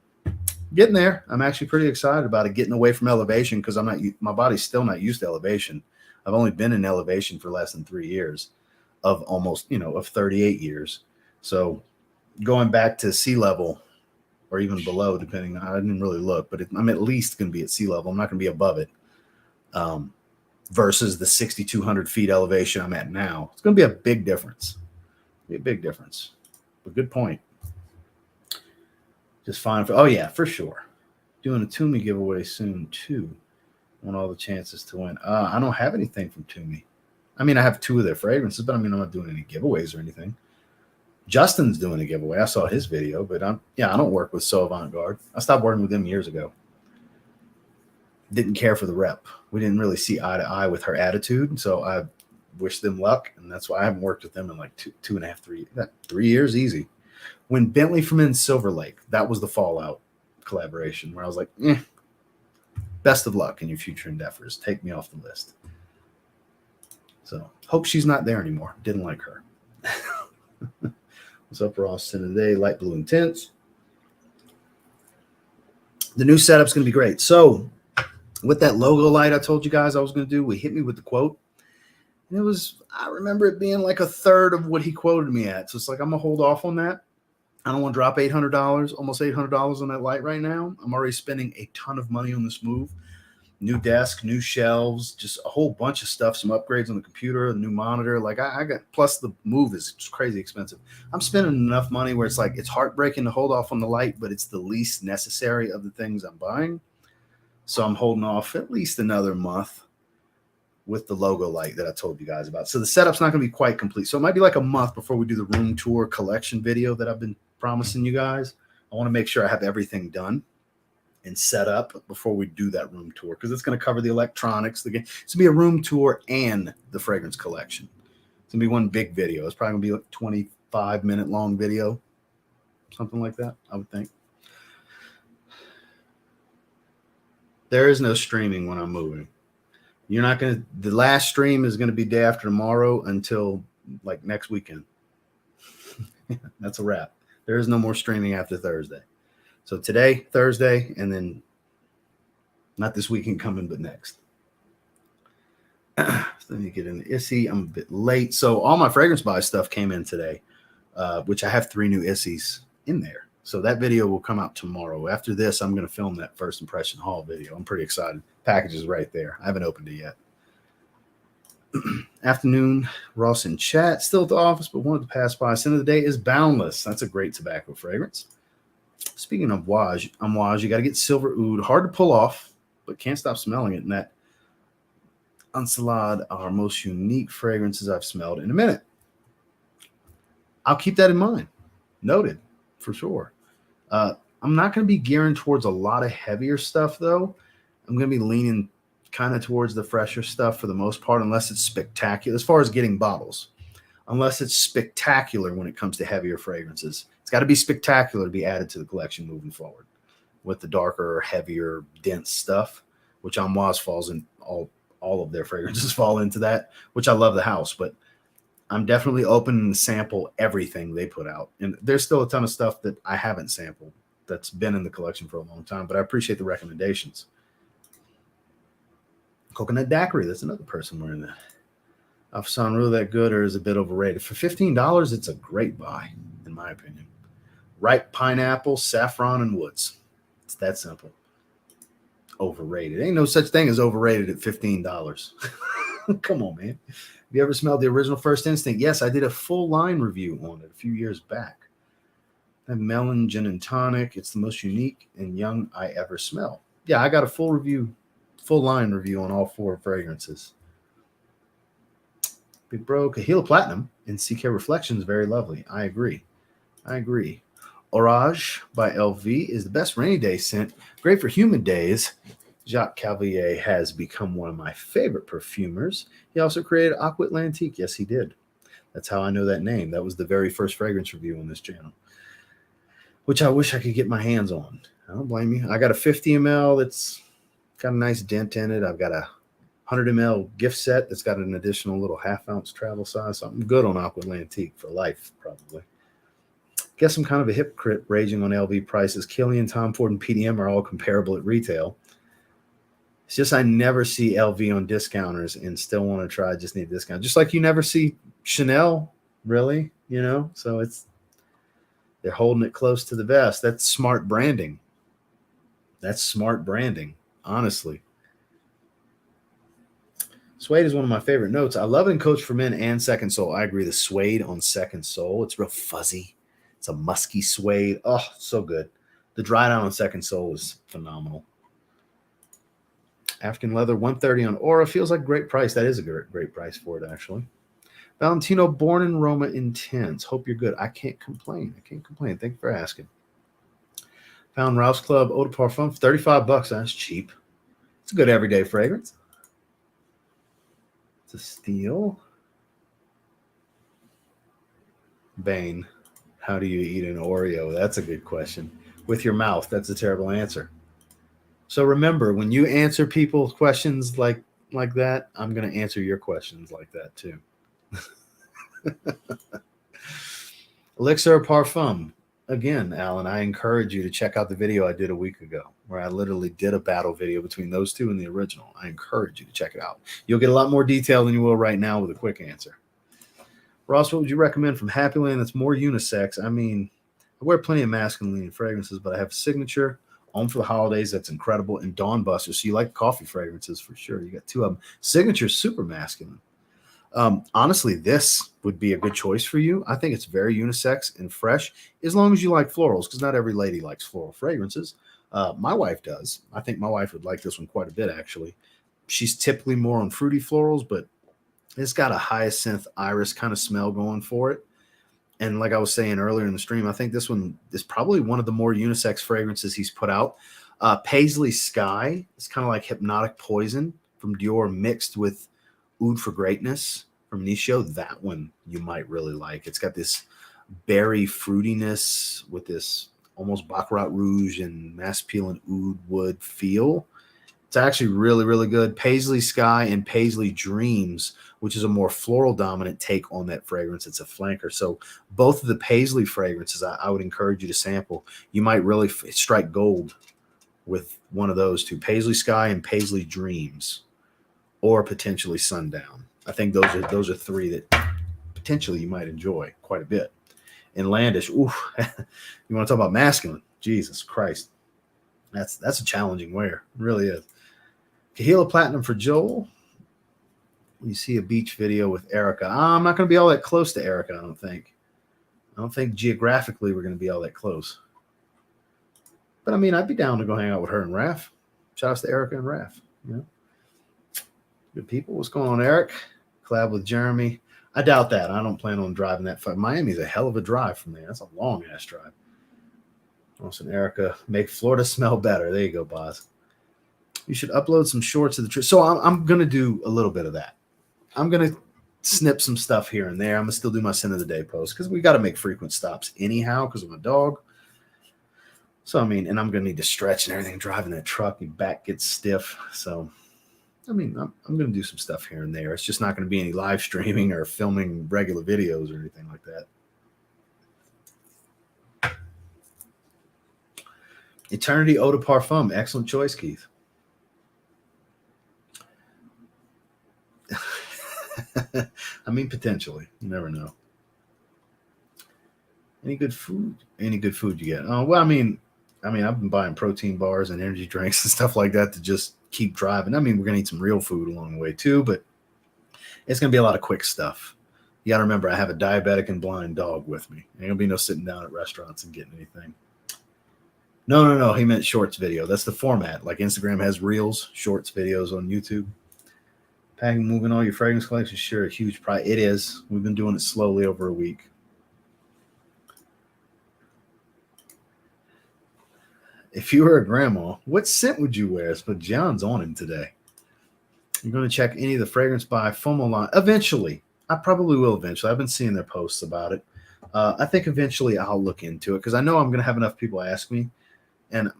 getting there. I'm actually pretty excited about it, getting away from elevation, because my body's still not used to elevation. I've only been in elevation for less than 3 years of almost, of 38 years. So going back to sea level, or even below, depending on, I didn't really look, but I'm at least going to be at sea level. I'm not going to be above it. Versus the 6,200 feet elevation I'm at now. It's going to be a big difference. But good point. Just fine. Oh yeah, for sure. Doing a Toomey giveaway soon too. Want all the chances to win. I don't have anything from Toomey. I mean, I have 2 of their fragrances, but I mean, I'm not doing any giveaways or anything. Justin's doing a giveaway. I saw his video, but I don't work with So Avant-Garde. I stopped working with them years ago. Didn't care for the rep. We didn't really see eye to eye with her attitude, so I wish them luck, and that's why I haven't worked with them in like 3 years easy. When Bentley from in Silver Lake, that was the Fallout collaboration where I was like, best of luck in your future endeavors. Take me off the list. So hope she's not there anymore. Didn't like her. What's up, Ross? Today, light blue intense. The new setup's going to be great. So with that logo light I told you guys I was going to do, we hit me with the quote. And I remember it being like a third of what he quoted me at. So it's like, I'm going to hold off on that. I don't want to drop $800, almost $800 on that light right now. I'm already spending a ton of money on this move. New desk, new shelves, just a whole bunch of stuff, some upgrades on the computer, a new monitor. Like I got, plus the move is just crazy expensive. I'm spending enough money where it's like, it's heartbreaking to hold off on the light, but it's the least necessary of the things I'm buying. So I'm holding off at least another month with the logo light that I told you guys about. So the setup's not going to be quite complete. So it might be like a month before we do the room tour collection video that I've been promising you guys. I want to make sure I have everything done and set up before we do that room tour, because it's going to cover the electronics. It's going to be a room tour and the fragrance collection. It's going to be one big video. It's probably going to be like 25-minute long video, something like that, I would think. There is no streaming when I'm moving. You're not going to, the last stream is going to be day after tomorrow until like next weekend. That's a wrap. There is no more streaming after Thursday. So today, Thursday, and then not this weekend coming, but next. Let me get in the Issy. I'm a bit late. So all my fragrance buy stuff came in today, which I have 3 new Issys in there. So that video will come out tomorrow. After this, I'm going to film that first impression haul video. I'm pretty excited. Package is right there. I haven't opened it yet. Afternoon, Ross in chat. Still at the office, but wanted to pass by. Scent of the day is Boundless. That's a great tobacco fragrance. Speaking of Amouage, you got to get Silver Oud. Hard to pull off, but can't stop smelling it. And that Ensalade are most unique fragrances I've smelled in a minute. I'll keep that in mind. Noted, for sure. I'm not going to be gearing towards a lot of heavier stuff, though. I'm going to be leaning kind of towards the fresher stuff for the most part, unless it's spectacular. As far as getting bottles, unless it's spectacular when it comes to heavier fragrances. It's got to be spectacular to be added to the collection moving forward. with the darker, heavier, dense stuff, which Amouage falls in all of their fragrances fall into that, which I love the house, but I'm definitely open to sample everything they put out. And there's still a ton of stuff that I haven't sampled that's been in the collection for a long time, but I appreciate the recommendations. Coconut Daiquiri, that's another person wearing that. Afsan really that good or is a bit overrated? For $15, it's a great buy, in my opinion. Ripe pineapple, saffron, and woods. It's that simple. Overrated. Ain't no such thing as overrated at $15. Come on, man. Have you ever smelled the original First Instinct? Yes, I did a full line review on it a few years back. That melon, gin, and tonic. It's the most unique and young I ever smell. Yeah, I got a full line review on all 4 fragrances. Big Bro, Kahila Platinum in CK Reflections, very lovely. I agree. Orage by LV is the best rainy day scent. Great for humid days. Jacques Calvier has become one of my favorite perfumers. He also created Aqua Atlantique. Yes, he did. That's how I know that name. That was the very first fragrance review on this channel, which I wish I could get my hands on. I don't blame you. I got a 50 ml that's got a nice dent in it. I've got a 100 ml gift set that's got an additional little half-ounce travel size. So I'm good on Aqua Atlantique for life, probably. Guess I'm kind of a hypocrite raging on LV prices. Killian, Tom Ford, and PDM are all comparable at retail. It's just I never see LV on discounters and still want to try. I just need a discount. Just like you never see Chanel, really, you know? So they're holding it close to the vest. That's smart branding. Honestly. Suede is one of my favorite notes. I love it in Coach for Men and Second Soul. I agree. The suede on Second Soul, it's real fuzzy. It's a musky suede. Oh, so good. The dry down on Second Soul is phenomenal. African Leather 130 on Aura feels like a great price. That is a great price for it, actually. Valentino Born in Roma Intense. Hope you're good. I can't complain. Thank you for asking. Found Ralph's Club Eau de Parfum for $35. That's cheap. It's a good everyday fragrance. It's a steal. Bane. How do you eat an Oreo? That's a good question. With your mouth. That's a terrible answer. So remember, when you answer people's questions like that, I'm going to answer your questions like that too. Elixir Parfum. Again, Alan, I encourage you to check out the video I did a week ago where I literally did a battle video between those two and the original. I encourage you to check it out. You'll get a lot more detail than you will right now with a quick answer. Ross, what would you recommend from Happyland that's more unisex? I mean, I wear plenty of masculine fragrances, but I have Signature on for the holidays. That's incredible. And Dawn Buster. So you like coffee fragrances for sure. You got 2 of them. Signature super masculine. Honestly, this would be a good choice for you. I think it's very unisex and fresh as long as you like florals, because not every lady likes floral fragrances. My wife does. I think my wife would like this one quite a bit, actually. She's typically more on fruity florals, but it's got a hyacinth iris kind of smell going for it. And like I was saying earlier in the stream, I think this one is probably one of the more unisex fragrances he's put out. Paisley Sky is kind of like Hypnotic Poison from Dior mixed with Oud for Greatness from Nisho. That one you might really like. It's got this berry fruitiness with this almost Baccarat Rouge and Masculine Oud wood feel. It's actually really, really good. Paisley Sky and Paisley Dreams, which is a more floral dominant take on that fragrance. It's a flanker. So both of the Paisley fragrances, I would encourage you to sample. You might really strike gold with one of those two, Paisley Sky and Paisley Dreams, or potentially Sundown. I think those are 3 that potentially you might enjoy quite a bit. And Landish, ooh, you want to talk about masculine? Jesus Christ. That's a challenging wear. It really is. Kahila Platinum for Joel. You see a beach video with Erica. I'm not going to be all that close to Erica, I don't think. I don't think geographically we're going to be all that close. But, I mean, I'd be down to go hang out with her and Raph. Shout out to Erica and Raph. You know? Good people. What's going on, Eric? Collab with Jeremy. I doubt that. I don't plan on driving that far. Miami's a hell of a drive from there. That's a long-ass drive. Awesome, Erica. Make Florida smell better. There you go, boss. You should upload some shorts of the trip. So I'm going to do a little bit of that. I'm going to snip some stuff here and there. I'm going to still do my Sin of the Day post because we got to make frequent stops anyhow because of my dog. So, I mean, and I'm going to need to stretch and everything. Driving that truck, your back gets stiff. So, I mean, I'm going to do some stuff here and there. It's just not going to be any live streaming or filming regular videos or anything like that. Eternity Eau de Parfum. Excellent choice, Keith. I mean, potentially. You never know. Any good food? Any good food you get? Oh, well, I mean, I've been buying protein bars and energy drinks and stuff like that to just keep driving. I mean, we're going to eat some real food along the way too, but it's going to be a lot of quick stuff. You got to remember, I have a diabetic and blind dog with me. Ain't going to be no sitting down at restaurants and getting anything. No. He meant shorts video. That's the format. Like Instagram has reels, shorts videos on YouTube. Packing, moving all your fragrance collection, sure, a huge price. It is. We've been doing it slowly over a week. If you were a grandma, what scent would you wear? But John's on him today. You're going to check any of the fragrance by FOMO line. Eventually. I probably will eventually. I've been seeing their posts about it. I think eventually I'll look into it because I know I'm going to have enough people ask me. And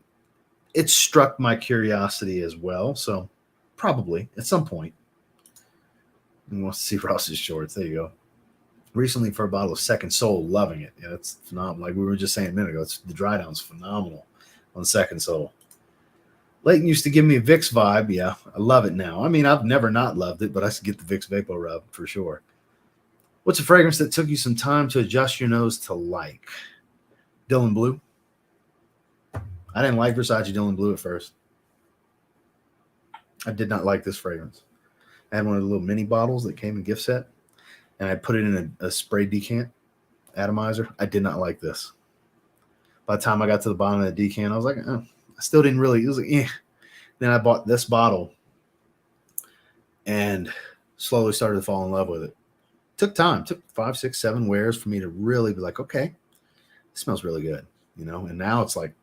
it struck my curiosity as well. So probably at some point. And wants to see Ross's shorts. There you go. Recently for a bottle of Second Soul. Loving it. Yeah, it's phenomenal. Like we were just saying a minute ago. The dry down's phenomenal on Second Soul. Leighton used to give me a Vicks vibe. Yeah, I love it now. I mean, I've never not loved it, but I get the Vicks Vapor Rub for sure. What's a fragrance that took you some time to adjust your nose to like? Dylan Blue. I didn't like Versace Dylan Blue at first. I did not like this fragrance. I had one of the little mini bottles that came in gift set, and I put it in a spray decant atomizer. I did not like this. By the time I got to the bottom of the decant, I was like, oh. I still didn't really. It was like, eh. Then I bought this bottle and slowly started to fall in love with it. Took time. Took 5, 6, 7 wears for me to really be like, okay, it smells really good, you know. And now it's like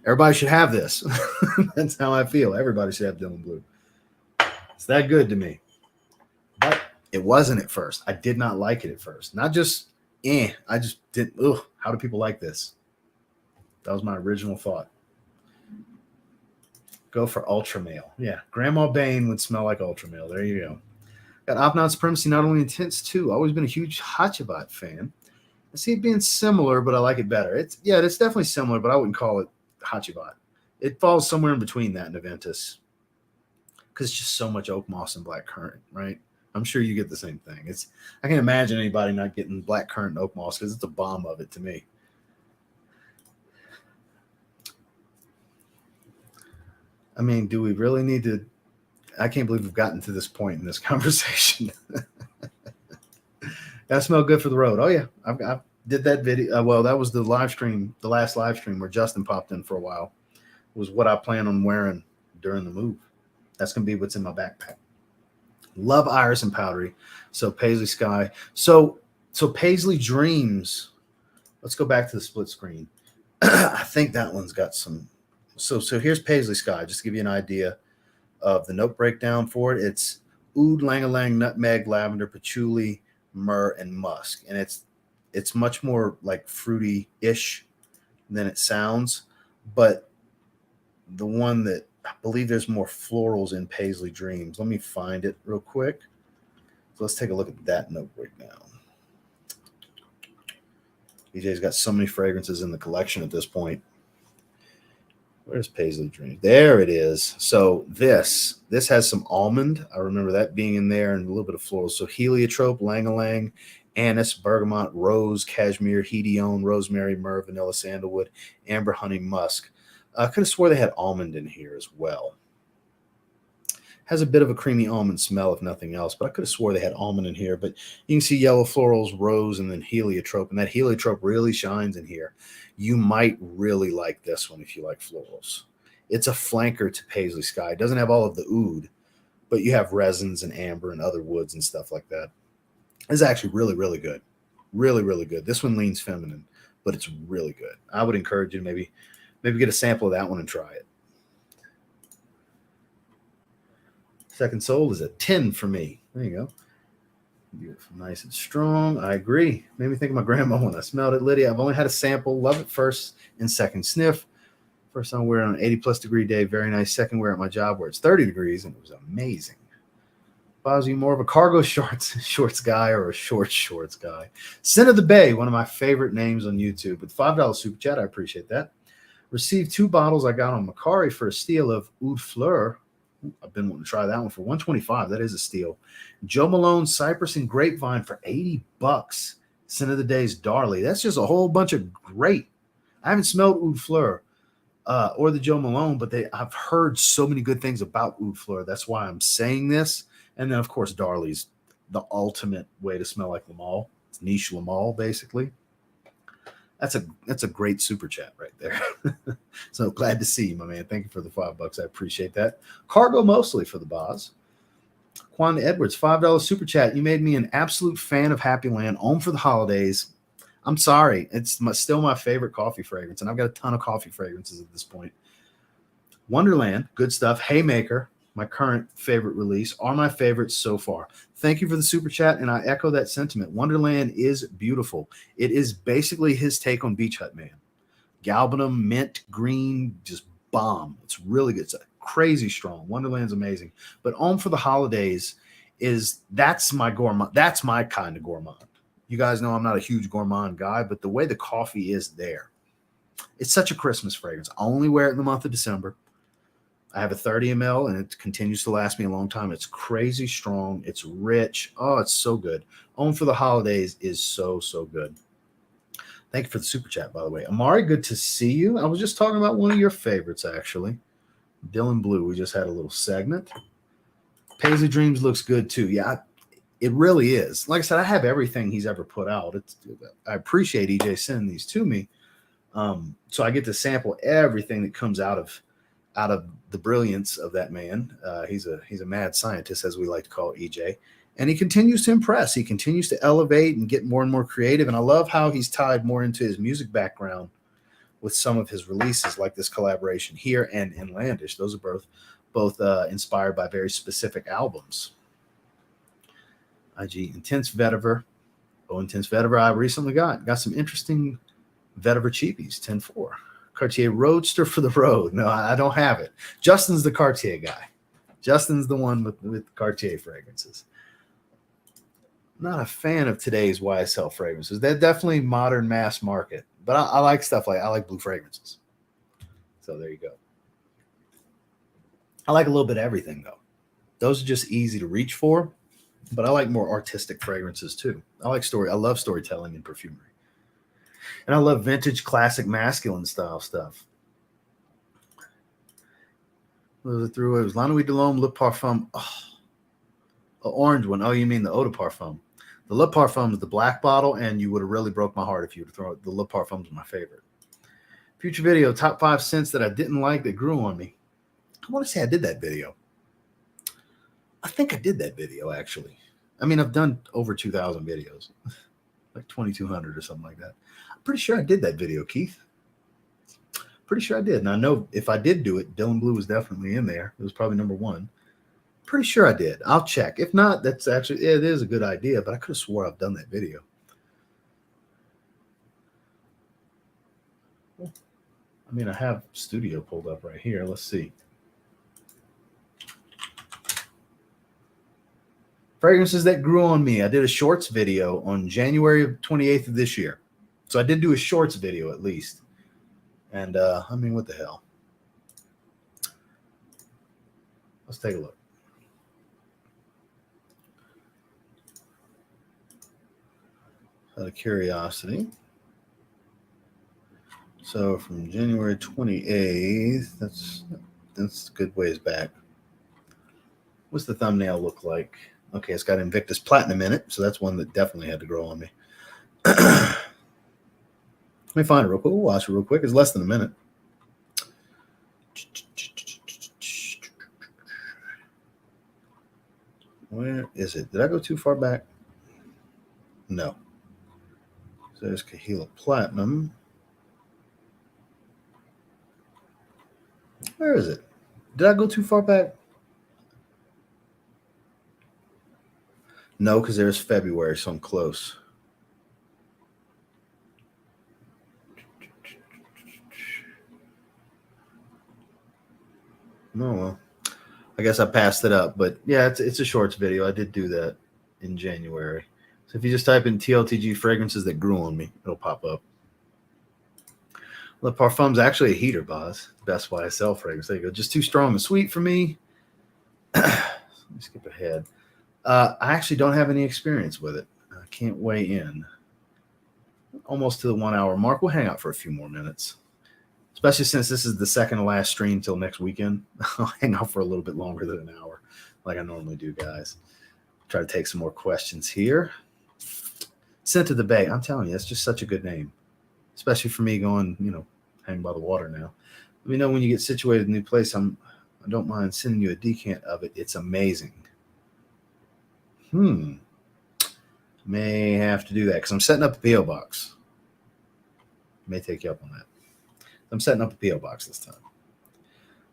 everybody should have this. That's how I feel. Everybody should have Dylan Blue. It's that good to me. But it wasn't at first. I did not like it at first. Not just I just didn't. Ugh. How do people like this? That was my original thought. Go for Ultra Male. Yeah, Grandma Bane would smell like Ultra Male. There you go. Got Opnon Supremacy, not only intense too. Always been a huge Hachivat fan. I see it being similar, but I like it better. It's definitely similar, but I wouldn't call it Hachivat. It falls somewhere in between that and Aventus because it's just so much oak moss and black currant, right? I'm sure you get the same thing. I can't imagine anybody not getting black currant and oak moss because it's a bomb of it to me. I mean, do we really need to? I can't believe we've gotten to this point in this conversation. That smell good for the road. Oh yeah, I did that video. Well, that was the live stream, the last live stream where Justin popped in for a while. It was what I plan on wearing during the move. That's gonna be what's in my backpack. Love Iris and Powdery. So Paisley Sky. So Paisley Dreams. Let's go back to the split screen. I think that one's got some. So here's Paisley Sky, just to give you an idea of the note breakdown for it. It's oud, lang-a-lang, nutmeg, lavender, patchouli, myrrh, and musk. And it's much more like fruity-ish than it sounds. But the one that I believe there's more florals in Paisley Dreams. Let me find it real quick. So let's take a look at that note breakdown. DJ's got so many fragrances in the collection at this point. Where's Paisley Dream? There it is. So this has some almond. I remember that being in there and a little bit of floral. So heliotrope, lang-a-lang, anise, bergamot, rose, cashmere, hedione, rosemary, myrrh, vanilla, sandalwood, amber, honey, musk. I could have swore they had almond in here as well. Has a bit of a creamy almond smell, if nothing else, but I could have swore they had almond in here. But you can see yellow florals, rose, and then heliotrope. And that heliotrope really shines in here. You might really like this one if you like florals. It's a flanker to Paisley Sky. It doesn't have all of the oud, but you have resins and amber and other woods and stuff like that. It's actually really, really good. Really, really good. This one leans feminine, but it's really good. I would encourage you to maybe get a sample of that one and try it. Second Soul is a 10 for me. There you go. Beautiful, nice and strong. I agree. Made me think of my grandma when I smelled it. Lydia, I've only had a sample. Love it first and second sniff. First time wearing on an 80+ degree day. Very nice. Second wear at my job where it's 30 degrees and it was amazing. Boz, you more of a cargo shorts guy or a shorts guy? Sin of the Bay, one of my favorite names on YouTube. With $5 super chat, I appreciate that. Received 2 bottles I got on Macari for a steal of Oud Fleur. I've been wanting to try that one for $125. That is a steal. Joe Malone Cypress and Grapevine for $80. Sin of the Day's Darley. That's just a whole bunch of great. I haven't smelled Oud Fleur or the Joe Malone, but I've heard so many good things about Oud Fleur. That's why I'm saying this. And then, of course, Darley's the ultimate way to smell like Lamal. It's niche Lamal, basically. That's a great super chat right there. So glad to see you, my man. Thank you for the $5. I appreciate that. Cargo mostly for the Boz. Quan Edwards, $5 super chat. You made me an absolute fan of Happyland. Home for the holidays. I'm sorry. It's still my favorite coffee fragrance, and I've got a ton of coffee fragrances at this point. Wonderland, good stuff. Haymaker, my current favorite release, are my favorites so far. Thank you for the super chat, and I echo that sentiment. Wonderland is beautiful. It is basically his take on Beach Hut Man. Galbanum, mint, green, just bomb. It's really good. It's crazy strong. Wonderland's amazing. But Home for the Holidays that's my gourmand. That's my kind of gourmand. You guys know I'm not a huge gourmand guy, but the way the coffee is there, it's such a Christmas fragrance. I only wear it in the month of December. I have a 30 ml, and it continues to last me a long time. It's crazy strong. It's rich. Oh, it's so good. Home for the Holidays is so, so good. Thank you for the super chat, by the way. Amari, good to see you. I was just talking about one of your favorites, actually. Dylan Blue. We just had a little segment. Paisley Dreams looks good, too. Yeah, it really is. Like I said, I have everything he's ever put out. I appreciate EJ sending these to me. So I get to sample everything that comes out of the brilliance of that man. He's a mad scientist, as we like to call EJ, and he continues to impress. He continues to elevate and get more and more creative. And I love how he's tied more into his music background with some of his releases, like this collaboration here and Inlandish. Those are both inspired by very specific albums. IG Intense Vetiver. Intense Vetiver. I recently got some interesting Vetiver cheapies. 10-4. Cartier Roadster for the road. No, I don't have it. Justin's the Cartier guy. Justin's the one with Cartier fragrances. Not a fan of today's YSL fragrances. They're definitely modern mass market, but I like stuff I like blue fragrances. So there you go. I like a little bit of everything, though. Those are just easy to reach for, but I like more artistic fragrances too. I love storytelling in perfumery. And I love vintage, classic, masculine style stuff. What was it through? It was La Nuit de l'Homme, Le Parfum. Oh, an orange one. Oh, you mean the Eau de Parfum. The Le Parfum is the black bottle, and you would have really broke my heart if you would have thrown it. The Le Parfum is my favorite. Future video, top 5 scents that I didn't like that grew on me. I want to say I did that video. I think I did that video, actually. I mean, I've done over 2,000 videos. Like 2,200 or something like that. I'm pretty sure I did that video, Keith. Pretty sure I did. And I know if I did do it, Dylan Blue was definitely in there. It was probably number 1. Pretty sure I did. I'll check. If not, it is a good idea, but I could have swore I've done that video. I mean, I have Studio pulled up right here. Let's see. Fragrances that grew on me. I did a shorts video on January 28th of this year. So I did do a shorts video at least. And, I mean, what the hell? Let's take a look. Out of curiosity. So from January 28th, that's a good ways back. What's the thumbnail look like? Okay, it's got Invictus Platinum in it, so that's one that definitely had to grow on me. Let me find it real quick. We'll watch it real quick. It's less than a minute. Where is it? Did I go too far back? No. So there's Kahila Platinum. Where is it? Did I go too far back? No, because there's February, so I'm close. No, well, I guess I passed it up, but yeah, it's a shorts video. I did do that in January. So if you just type in TLTG fragrances that grew on me, it'll pop up. Le Parfum's actually a heater, boss. Best YSL fragrance. There you go. Just too strong and sweet for me. Let me skip ahead. I actually don't have any experience with it. I can't weigh in. Almost to the 1 hour mark. We'll hang out for a few more minutes, especially since this is the second to last stream till next weekend. I'll hang out for a little bit longer than an hour like I normally do, guys. Try to take some more questions here. Scent to the Bay. I'm telling you, it's just such a good name, especially for me going, hang by the water now. Let me know when you get situated in a new place. I don't mind sending you a decant of it. It's amazing. May have to do that because I'm setting up a P.O. box. May take you up on that. I'm setting up a P.O. box this time.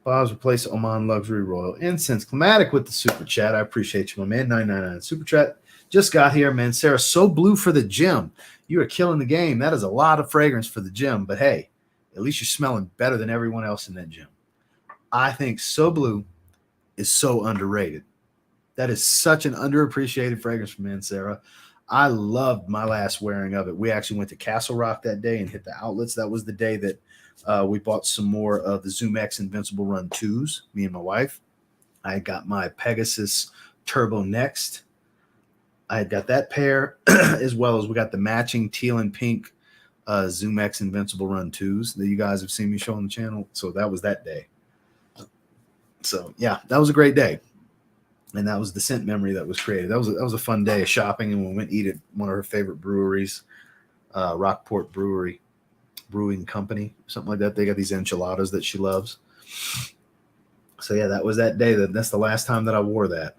Bob's replaced Oman Luxury Royal Incense. Climatic with the super chat. I appreciate you, my man. 999 super chat. Just got here, man. Sarah, So Blue for the gym. You are killing the game. That is a lot of fragrance for the gym, but hey, at least you're smelling better than everyone else in that gym. I think So Blue is so underrated. That is such an underappreciated fragrance from Man Sarah. I loved my last wearing of it. We actually went to Castle Rock that day and hit the outlets. That was the day that we bought some more of the Zoom X Invincible Run 2s, me and my wife. I got my Pegasus Turbo Next. I had got that pair, as well as we got the matching teal and pink Zoom X Invincible Run 2s that you guys have seen me show on the channel. So that was that day. So, yeah, that was a great day. And that was the scent memory that was created. That was a fun day of shopping, and we went to eat at one of her favorite breweries, Rockport Brewing Company, something like that. They got these enchiladas that she loves. So, yeah, that was that day. That's the last time that I wore that.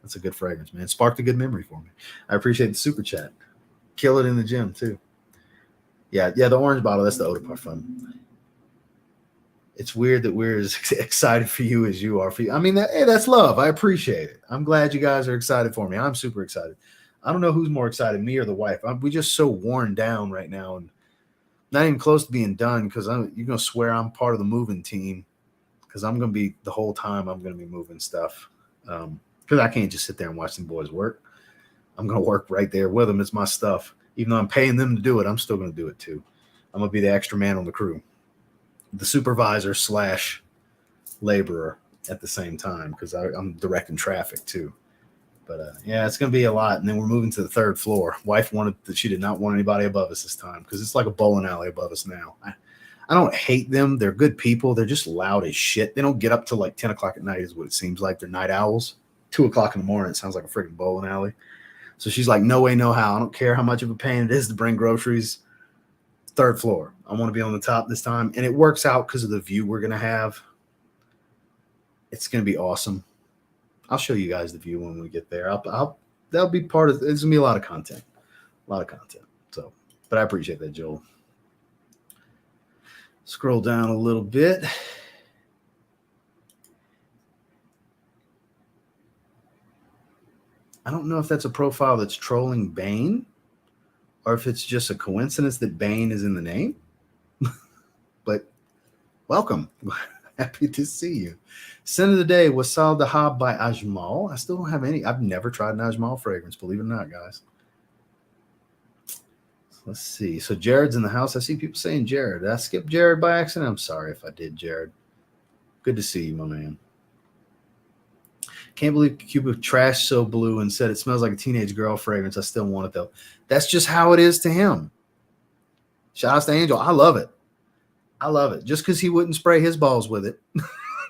That's a good fragrance, man. It sparked a good memory for me. I appreciate the super chat. Kill it in the gym, too. Yeah, the orange bottle, that's the Eau de Parfum. It's weird that we're as excited for you as you are for you. I mean, that's love. I appreciate it. I'm glad you guys are excited for me. I'm super excited. I don't know who's more excited, me or the wife. We're just so worn down right now and not even close to being done because you're going to swear I'm part of the moving team because I'm going to be the whole time I'm going to be moving stuff because I can't just sit there and watch them boys work. I'm going to work right there with them. It's my stuff. Even though I'm paying them to do it, I'm still going to do it too. I'm going to be the extra man on the crew. The supervisor / laborer at the same time because I'm directing traffic too. But yeah, it's going to be a lot. And then we're moving to the 3rd floor. Wife she did not want anybody above us this time because it's like a bowling alley above us now. I don't hate them. They're good people. They're just loud as shit. They don't get up till like 10 o'clock at night is what it seems like. They're night owls. 2 o'clock in the morning, it sounds like a freaking bowling alley. So she's like, no way, no how. I don't care how much of a pain it is to bring groceries. 3rd floor. I want to be on the top this time. And it works out because of the view we're going to have. It's going to be awesome. I'll show you guys the view when we get there. That'll be part of it's going to be a lot of content. So, but I appreciate that, Joel. Scroll down a little bit. I don't know if that's a profile that's trolling Bane or if it's just a coincidence that Bane is in the name. But welcome. Happy to see you. Scent of the day was Sal Dahab by Ajmal. I still don't have any. I've never tried an Ajmal fragrance, believe it or not, guys. Let's see. So Jared's in the house. I see people saying Jared. Did I skip Jared by accident? I'm sorry if I did, Jared. Good to see you, my man. Can't believe Cuba trashed So Blue and said it smells like a teenage girl fragrance. I still want it, though. That's just how it is to him. Shout out to Angel. I love it. I love it. Just because he wouldn't spray his balls with it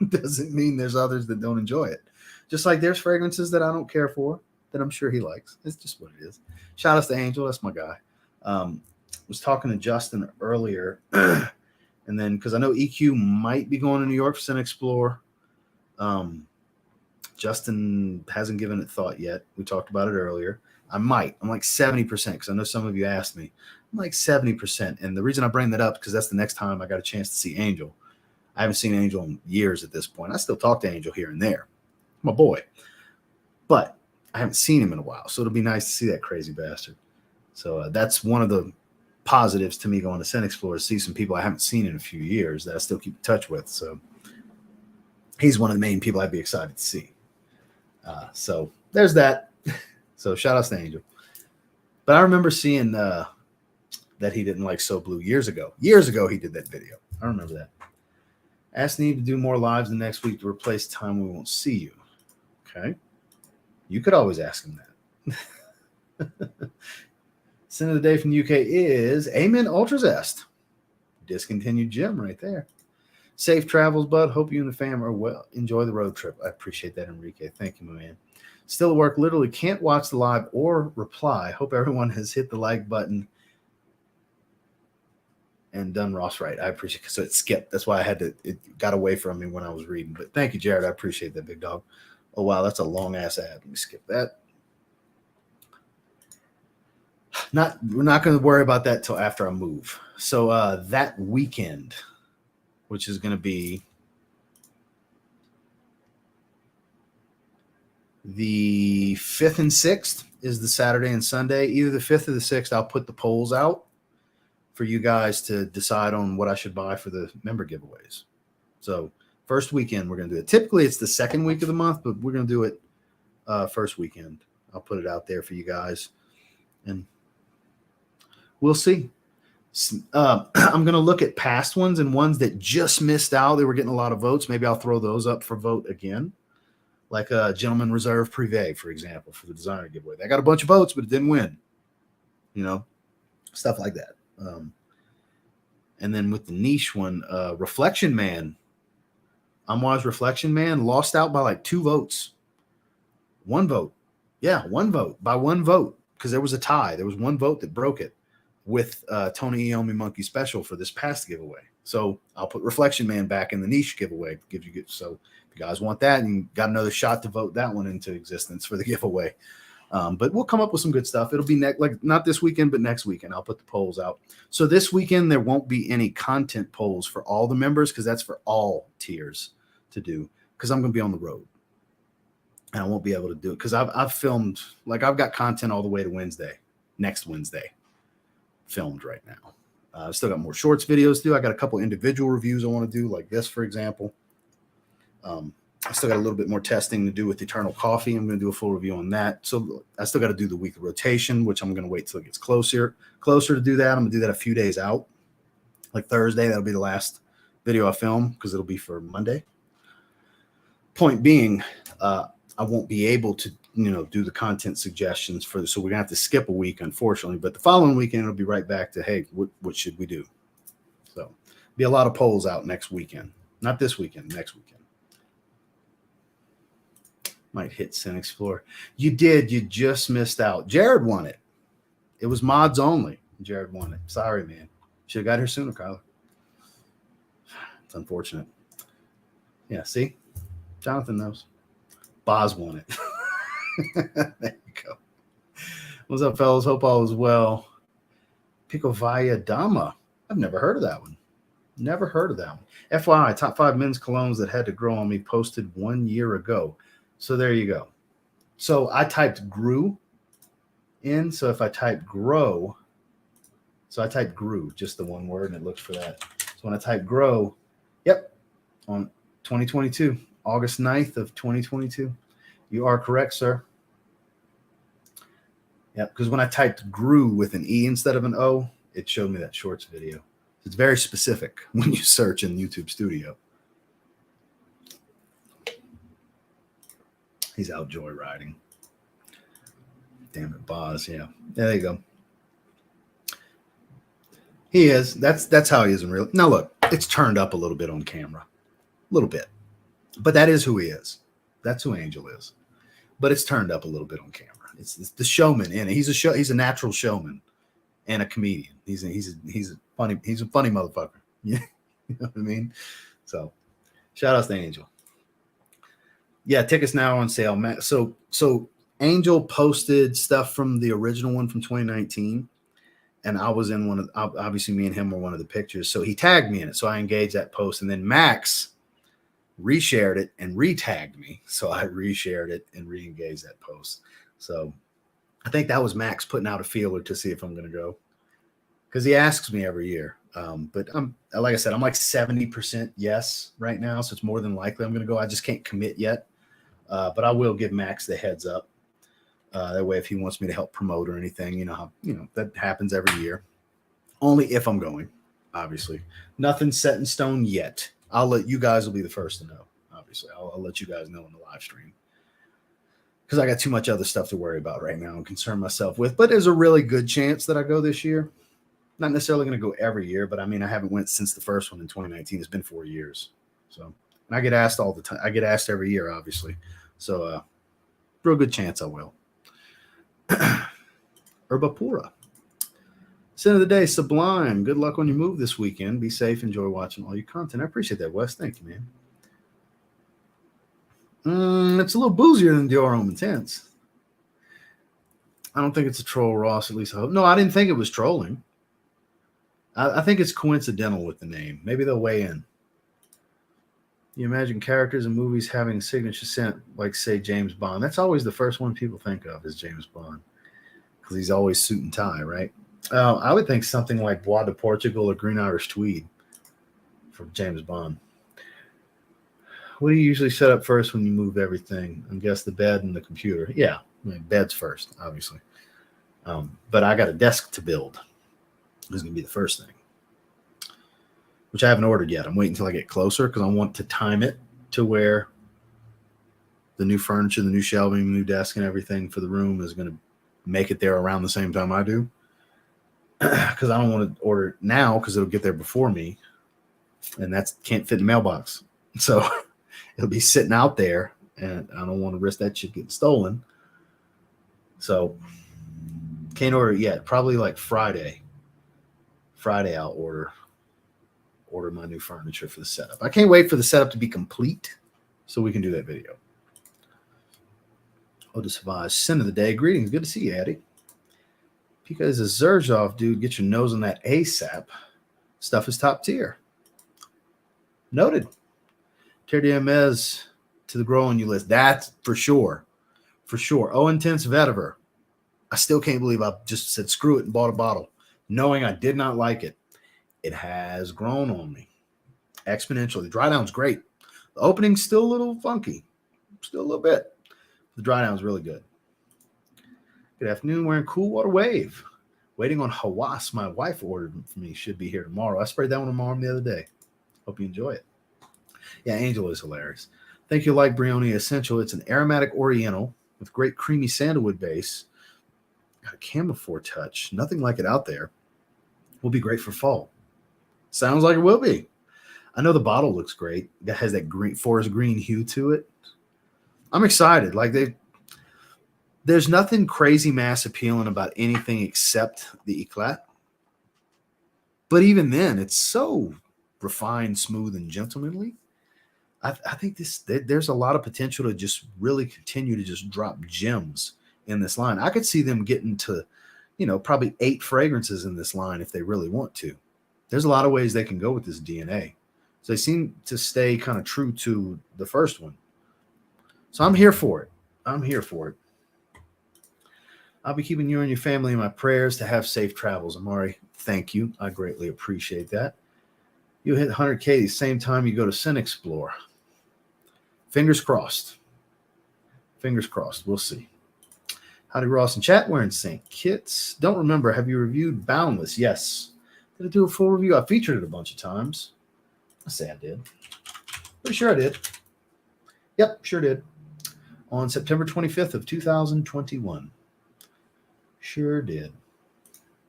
doesn't mean there's others that don't enjoy it. Just like there's fragrances that I don't care for that I'm sure he likes. It's just what it is. Shout out to Angel. That's my guy. Was talking to Justin earlier. And then because I know EQ might be going to New York for Scent Explore. Justin hasn't given it thought yet. We talked about it earlier. I'm like 70% because I know some of you asked me. I'm like 70%. And the reason I bring that up because that's the next time I got a chance to see Angel. I haven't seen Angel in years at this point. I still talk to Angel here and there. My boy. But I haven't seen him in a while, so it'll be nice to see that crazy bastard. So that's one of the positives to me going to Sin Explorer, see some people I haven't seen in a few years that I still keep in touch with. So he's one of the main people I'd be excited to see. So there's that. So shout outs to Angel. But I remember seeing that he didn't like So Blue years ago. Years ago he did that video. I remember that. Ask Neve to do more lives the next week to replace time we won't see you. Okay. You could always ask him that. Sin of the day from the UK is Amen Ultra Zest. Discontinued gym right there. Safe travels, bud. Hope you and the fam are well. Enjoy the road trip. I appreciate that, Enrique. Thank you, my man. Still at work. Literally can't watch the live or reply. Hope everyone has hit the like button and done Ross right. I appreciate it. So it skipped. That's why it got away from me when I was reading. But thank you, Jared. I appreciate that, big dog. Oh, wow. That's a long ass ad. Let me skip that. We're not going to worry about that till after I move. So that weekend, which is going to be the 5th and 6th, is the Saturday and Sunday. Either the 5th or the 6th, I'll put the polls out for you guys to decide on what I should buy for the member giveaways. So first weekend, we're going to do it. Typically, it's the second week of the month, but we're going to do it first weekend. I'll put it out there for you guys, and we'll see. I'm going to look at past ones and ones that just missed out. They were getting a lot of votes. Maybe I'll throw those up for vote again. Like a Gentleman Reserve Privé, for example, for the designer giveaway. They got a bunch of votes, but it didn't win. You know, stuff like that. And then with the niche one, Reflection Man, Amouage Reflection Man lost out by like 2 votes. 1 vote. Yeah, 1 vote. By 1 vote. Because there was a tie. There was 1 vote that broke it with Tony Iommi Monkey Special for this past giveaway. So I'll put Reflection Man back in the niche giveaway. So if you guys want that, and you got another shot to vote that one into existence for the giveaway. But we'll come up with some good stuff. It'll be not this weekend, but next weekend. I'll put the polls out. So this weekend, there won't be any content polls for all the members because that's for all tiers to do because I'm going to be on the road. And I won't be able to do it because I've filmed, I've got content all the way to next Wednesday, filmed right now. I've still got more shorts videos to do. I got a couple individual reviews I want to do, like this, for example. I still got a little bit more testing to do with Eternal Coffee. I'm going to do a full review on that. So I still got to do the weekly rotation, which I'm going to wait till it gets closer to do that. I'm going to do that a few days out. Like Thursday, that'll be the last video I film because it'll be for Monday. Point being, I won't be able to, do the content suggestions so we're going to have to skip a week, unfortunately. But the following weekend, it'll be right back to, hey, what should we do? So be a lot of polls out next weekend. Not this weekend, next weekend. Might hit Sin Explorer. You did. You just missed out. Jared won it. It was mods only. Jared won it. Sorry, man. Should have got here sooner, Kyler. It's unfortunate. Yeah, see? Jonathan knows. Boz won it. There you go. What's up, fellas? Hope all is well. Picovaya Dama. I've never heard of that one. Never heard of that one. FYI, top 5 men's colognes that had to grow on me posted 1 year ago. So there you go. So I typed grew in. So if I type grow, I type grew, just the one word, and it looks for that. So when I type grow, yep, on 2022, August 9th of 2022. You are correct, sir. Yep, because when I typed grew with an E instead of an O, it showed me that shorts video. It's very specific when you search in YouTube Studio. He's out joyriding. Damn it, Boz. Yeah. There you go. He is. That's how he is in real. Now look, it's turned up a little bit on camera. A little bit. But that is who he is. That's who Angel is. But it's turned up a little bit on camera. It's the showman in it. He's a natural showman and a comedian. He's a funny motherfucker. Yeah. You know what I mean? So shout out to Angel. Yeah, tickets now are on sale. So Angel posted stuff from the original one from 2019, and I was in one of. Obviously, me and him were one of the pictures. So he tagged me in it. So I engaged that post, and then Max reshared it and re-tagged me. So I reshared it and re-engaged that post. So I think that was Max putting out a feeler to see if I'm going to go, because he asks me every year. But I'm, like I said, I'm like 70% yes right now, so it's more than likely I'm going to go. I just can't commit yet, but I will give Max the heads up. That way, if he wants me to help promote or anything, that happens every year. Only if I'm going, obviously. Nothing set in stone yet. I'll let you guys will be the first to know. Obviously, I'll let you guys know in the live stream, because I got too much other stuff to worry about right now and concern myself with. But there's a really good chance that I go this year. Not necessarily going to go every year, but I mean, I haven't went since the first one in 2019. It's been 4 years. So, and I get asked all the time. I get asked every year, obviously. So, real good chance I will. Herbapura. Sin of the day, Sublime. Good luck on your move this weekend. Be safe. Enjoy watching all your content. I appreciate that, Wes. Thank you, man. It's a little boozier than Dior Homme Intense. I don't think it's a troll, Ross. At least I hope. No, I didn't think it was trolling. I think it's coincidental with the name. Maybe they'll weigh in. You imagine characters in movies having a signature scent, like, say, James Bond. That's always the first one people think of is James Bond, because he's always suit and tie, right? I would think something like Bois de Portugal or Green Irish Tweed for James Bond. What do you usually set up first when you move everything? I guess the bed and the computer. Yeah, I mean, bed's first, obviously. But I got a desk to build. This is going to be the first thing, which I haven't ordered yet. I'm waiting until I get closer, because I want to time it to where the new furniture, the new shelving, the new desk, and everything for the room is going to make it there around the same time I do. Because I don't want to order it now, because it'll get there before me, and that can't fit in the mailbox. So it'll be sitting out there, and I don't want to risk that shit getting stolen. So can't order it yet. Probably like Friday. I'll order my new furniture for the setup. I can't wait for the setup to be complete so we can do that video. Otis Savage, Sin of the Day. Greetings. Good to see you, Eddie. Pika is a Zaharoff, dude. Get your nose on that ASAP. Stuff is top tier. Noted. Terry Diamez to the grow on you list. That's for sure. For sure. Oh, Intense Vetiver. I still can't believe I just said screw it and bought a bottle, knowing I did not like it. It has grown on me exponentially. The dry down's great. The opening's still a little funky. Still a little bit. The dry down's really good. Good afternoon. Wearing Cool Water Wave. Waiting on Hawas. My wife ordered for me. Should be here tomorrow. I sprayed that one on my arm the other day. Hope you enjoy it. Yeah, Angel is hilarious. Think you'll like Brioni Essential. It's an aromatic Oriental with great creamy sandalwood base. Got a camouflage touch. Nothing like it out there. Will be great for fall. Sounds like it will be. I know the bottle looks great. That has that green forest green hue to it. I'm excited. Like there's nothing crazy mass appealing about anything except the Eclat. But even then, it's so refined, smooth, and gentlemanly. I think there's a lot of potential to just really continue to just drop gems in this line. I could see them getting to, probably 8 fragrances in this line if they really want to. There's a lot of ways they can go with this DNA. So they seem to stay kind of true to the first one. So I'm here for it. I'll be keeping you and your family in my prayers to have safe travels. Amari, thank you. I greatly appreciate that. You'll hit 100K the same time you go to Sin Explore. Fingers crossed. Fingers crossed. We'll see. Howdy, Ross and chat. Wearing St. Kitts. Don't remember. Have you reviewed Boundless? Yes. Did I do a full review? I featured it a bunch of times. I say I did. Pretty sure I did. Yep, sure did. On September 25th of 2021. Sure did.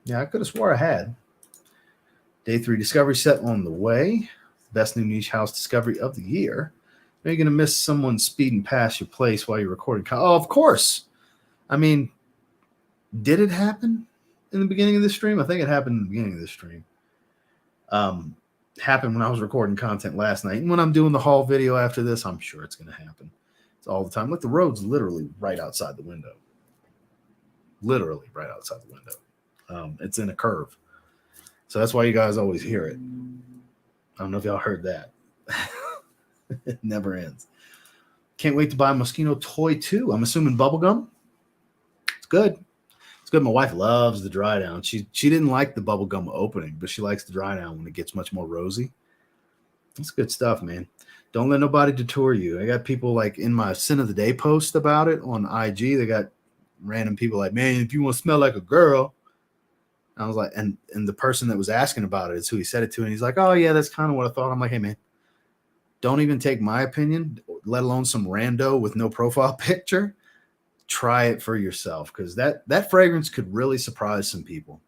Yeah, I could have swore I had. Day 3 discovery set on the way. Best new niche house discovery of the year. Are you going to miss someone speeding past your place while you're recording? Oh, of course. I mean, did it happen in the beginning of the stream? I think it happened in the beginning of the stream. Happened when I was recording content last night. And when I'm doing the haul video after this, I'm sure it's going to happen. It's all the time. Look, the road's literally right outside the window. Literally right outside the window. It's in a curve. So that's why you guys always hear it. I don't know if y'all heard that. It never ends. Can't wait to buy a Moschino toy too. I'm assuming bubblegum. It's good. It's good. My wife loves the dry down. She didn't like the bubblegum opening, but she likes the dry down when it gets much more rosy. It's good stuff, man. Don't let nobody detour you. I got people like in my Sin of the Day post about it on IG. They got random people like, man, if you want to smell like a girl. I was like, and the person that was asking about it is who he said it to. And he's like, oh, yeah, that's kind of what I thought. I'm like, hey, man, don't even take my opinion, let alone some rando with no profile picture. Try it for yourself, because that fragrance could really surprise some people.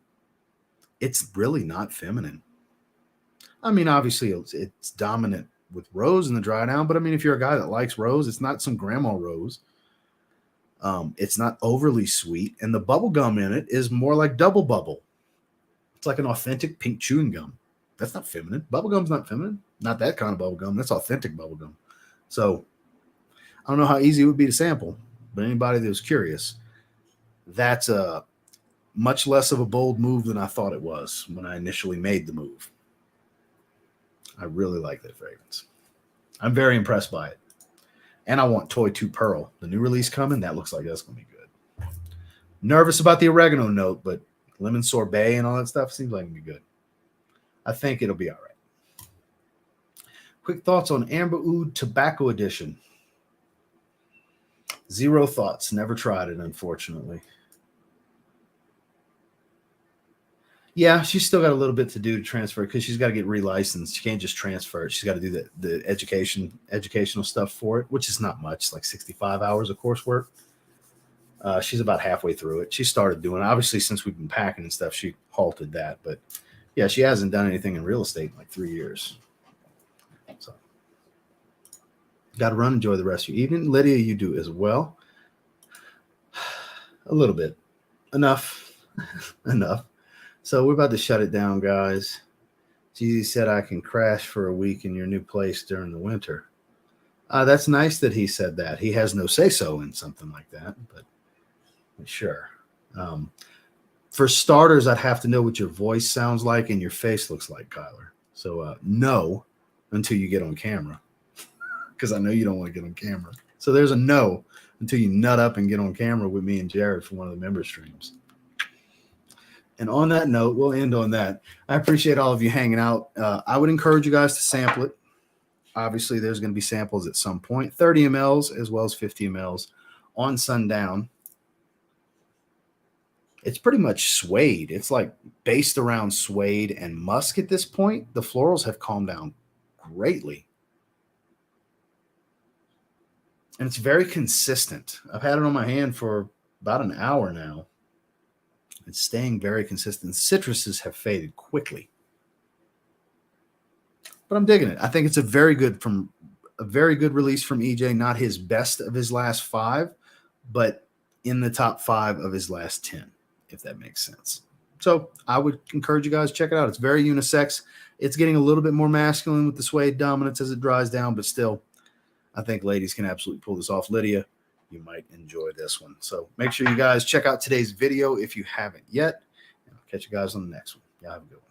It's really not feminine. I mean, obviously, it's dominant with rose in the dry down, but I mean, if you're a guy that likes rose, it's not some grandma rose. It's not overly sweet, and the bubble gum in it is more like double bubble. It's like an authentic pink chewing gum. That's not feminine. Bubble gum's not feminine. Not that kind of bubble gum. That's authentic bubble gum. So I don't know how easy it would be to sample, but anybody that was curious, that's a much less of a bold move than I thought it was when I initially made the move. I really like that fragrance. I'm very impressed by it. And I want Toy 2 Pearl, the new release coming. That looks like that's going to be good. Nervous about the oregano note, but lemon sorbet and all that stuff seems like it'll be good. I think it'll be all right. Quick thoughts on Amber Oud Tobacco Edition. Zero thoughts. Never tried it, unfortunately. Yeah, she's still got a little bit to do to transfer because she's got to get relicensed. She can't just transfer it. She's got to do the educational stuff for it, which is not much, like 65 hours of coursework. She's about halfway through it. She started doing it. Obviously, since we've been packing and stuff, she halted that. But yeah, she hasn't done anything in real estate in like 3 years. So got to run. Enjoy the rest of your evening. Lydia, you do as well. A little bit. Enough. Enough. So we're about to shut it down, guys. Jeezy said I can crash for a week in your new place during the winter. That's nice that he said that. He has no say-so in something like that, but sure. For starters, I'd have to know what your voice sounds like and your face looks like, Kyler. So no until you get on camera, because I know you don't want to get on camera. So there's a no until you nut up and get on camera with me and Jared for one of the member streams. And on that note, we'll end on that. I appreciate all of you hanging out. I would encourage you guys to sample it. Obviously, there's going to be samples at some point, 30 mLs as well as 50 mLs on Sundown. It's pretty much suede. It's like based around suede and musk at this point. The florals have calmed down greatly. And it's very consistent. I've had it on my hand for about an hour now. It's staying very consistent. Citruses have faded quickly. But I'm digging it. I think it's a very good release from EJ. Not his best of his last 5, but in the top 5 of his last 10, if that makes sense. So I would encourage you guys to check it out. It's very unisex. It's getting a little bit more masculine with the suede dominance as it dries down, but still, I think ladies can absolutely pull this off. Lydia, you might enjoy this one. So make sure you guys check out today's video if you haven't yet. And I'll catch you guys on the next one. Y'all have a good one.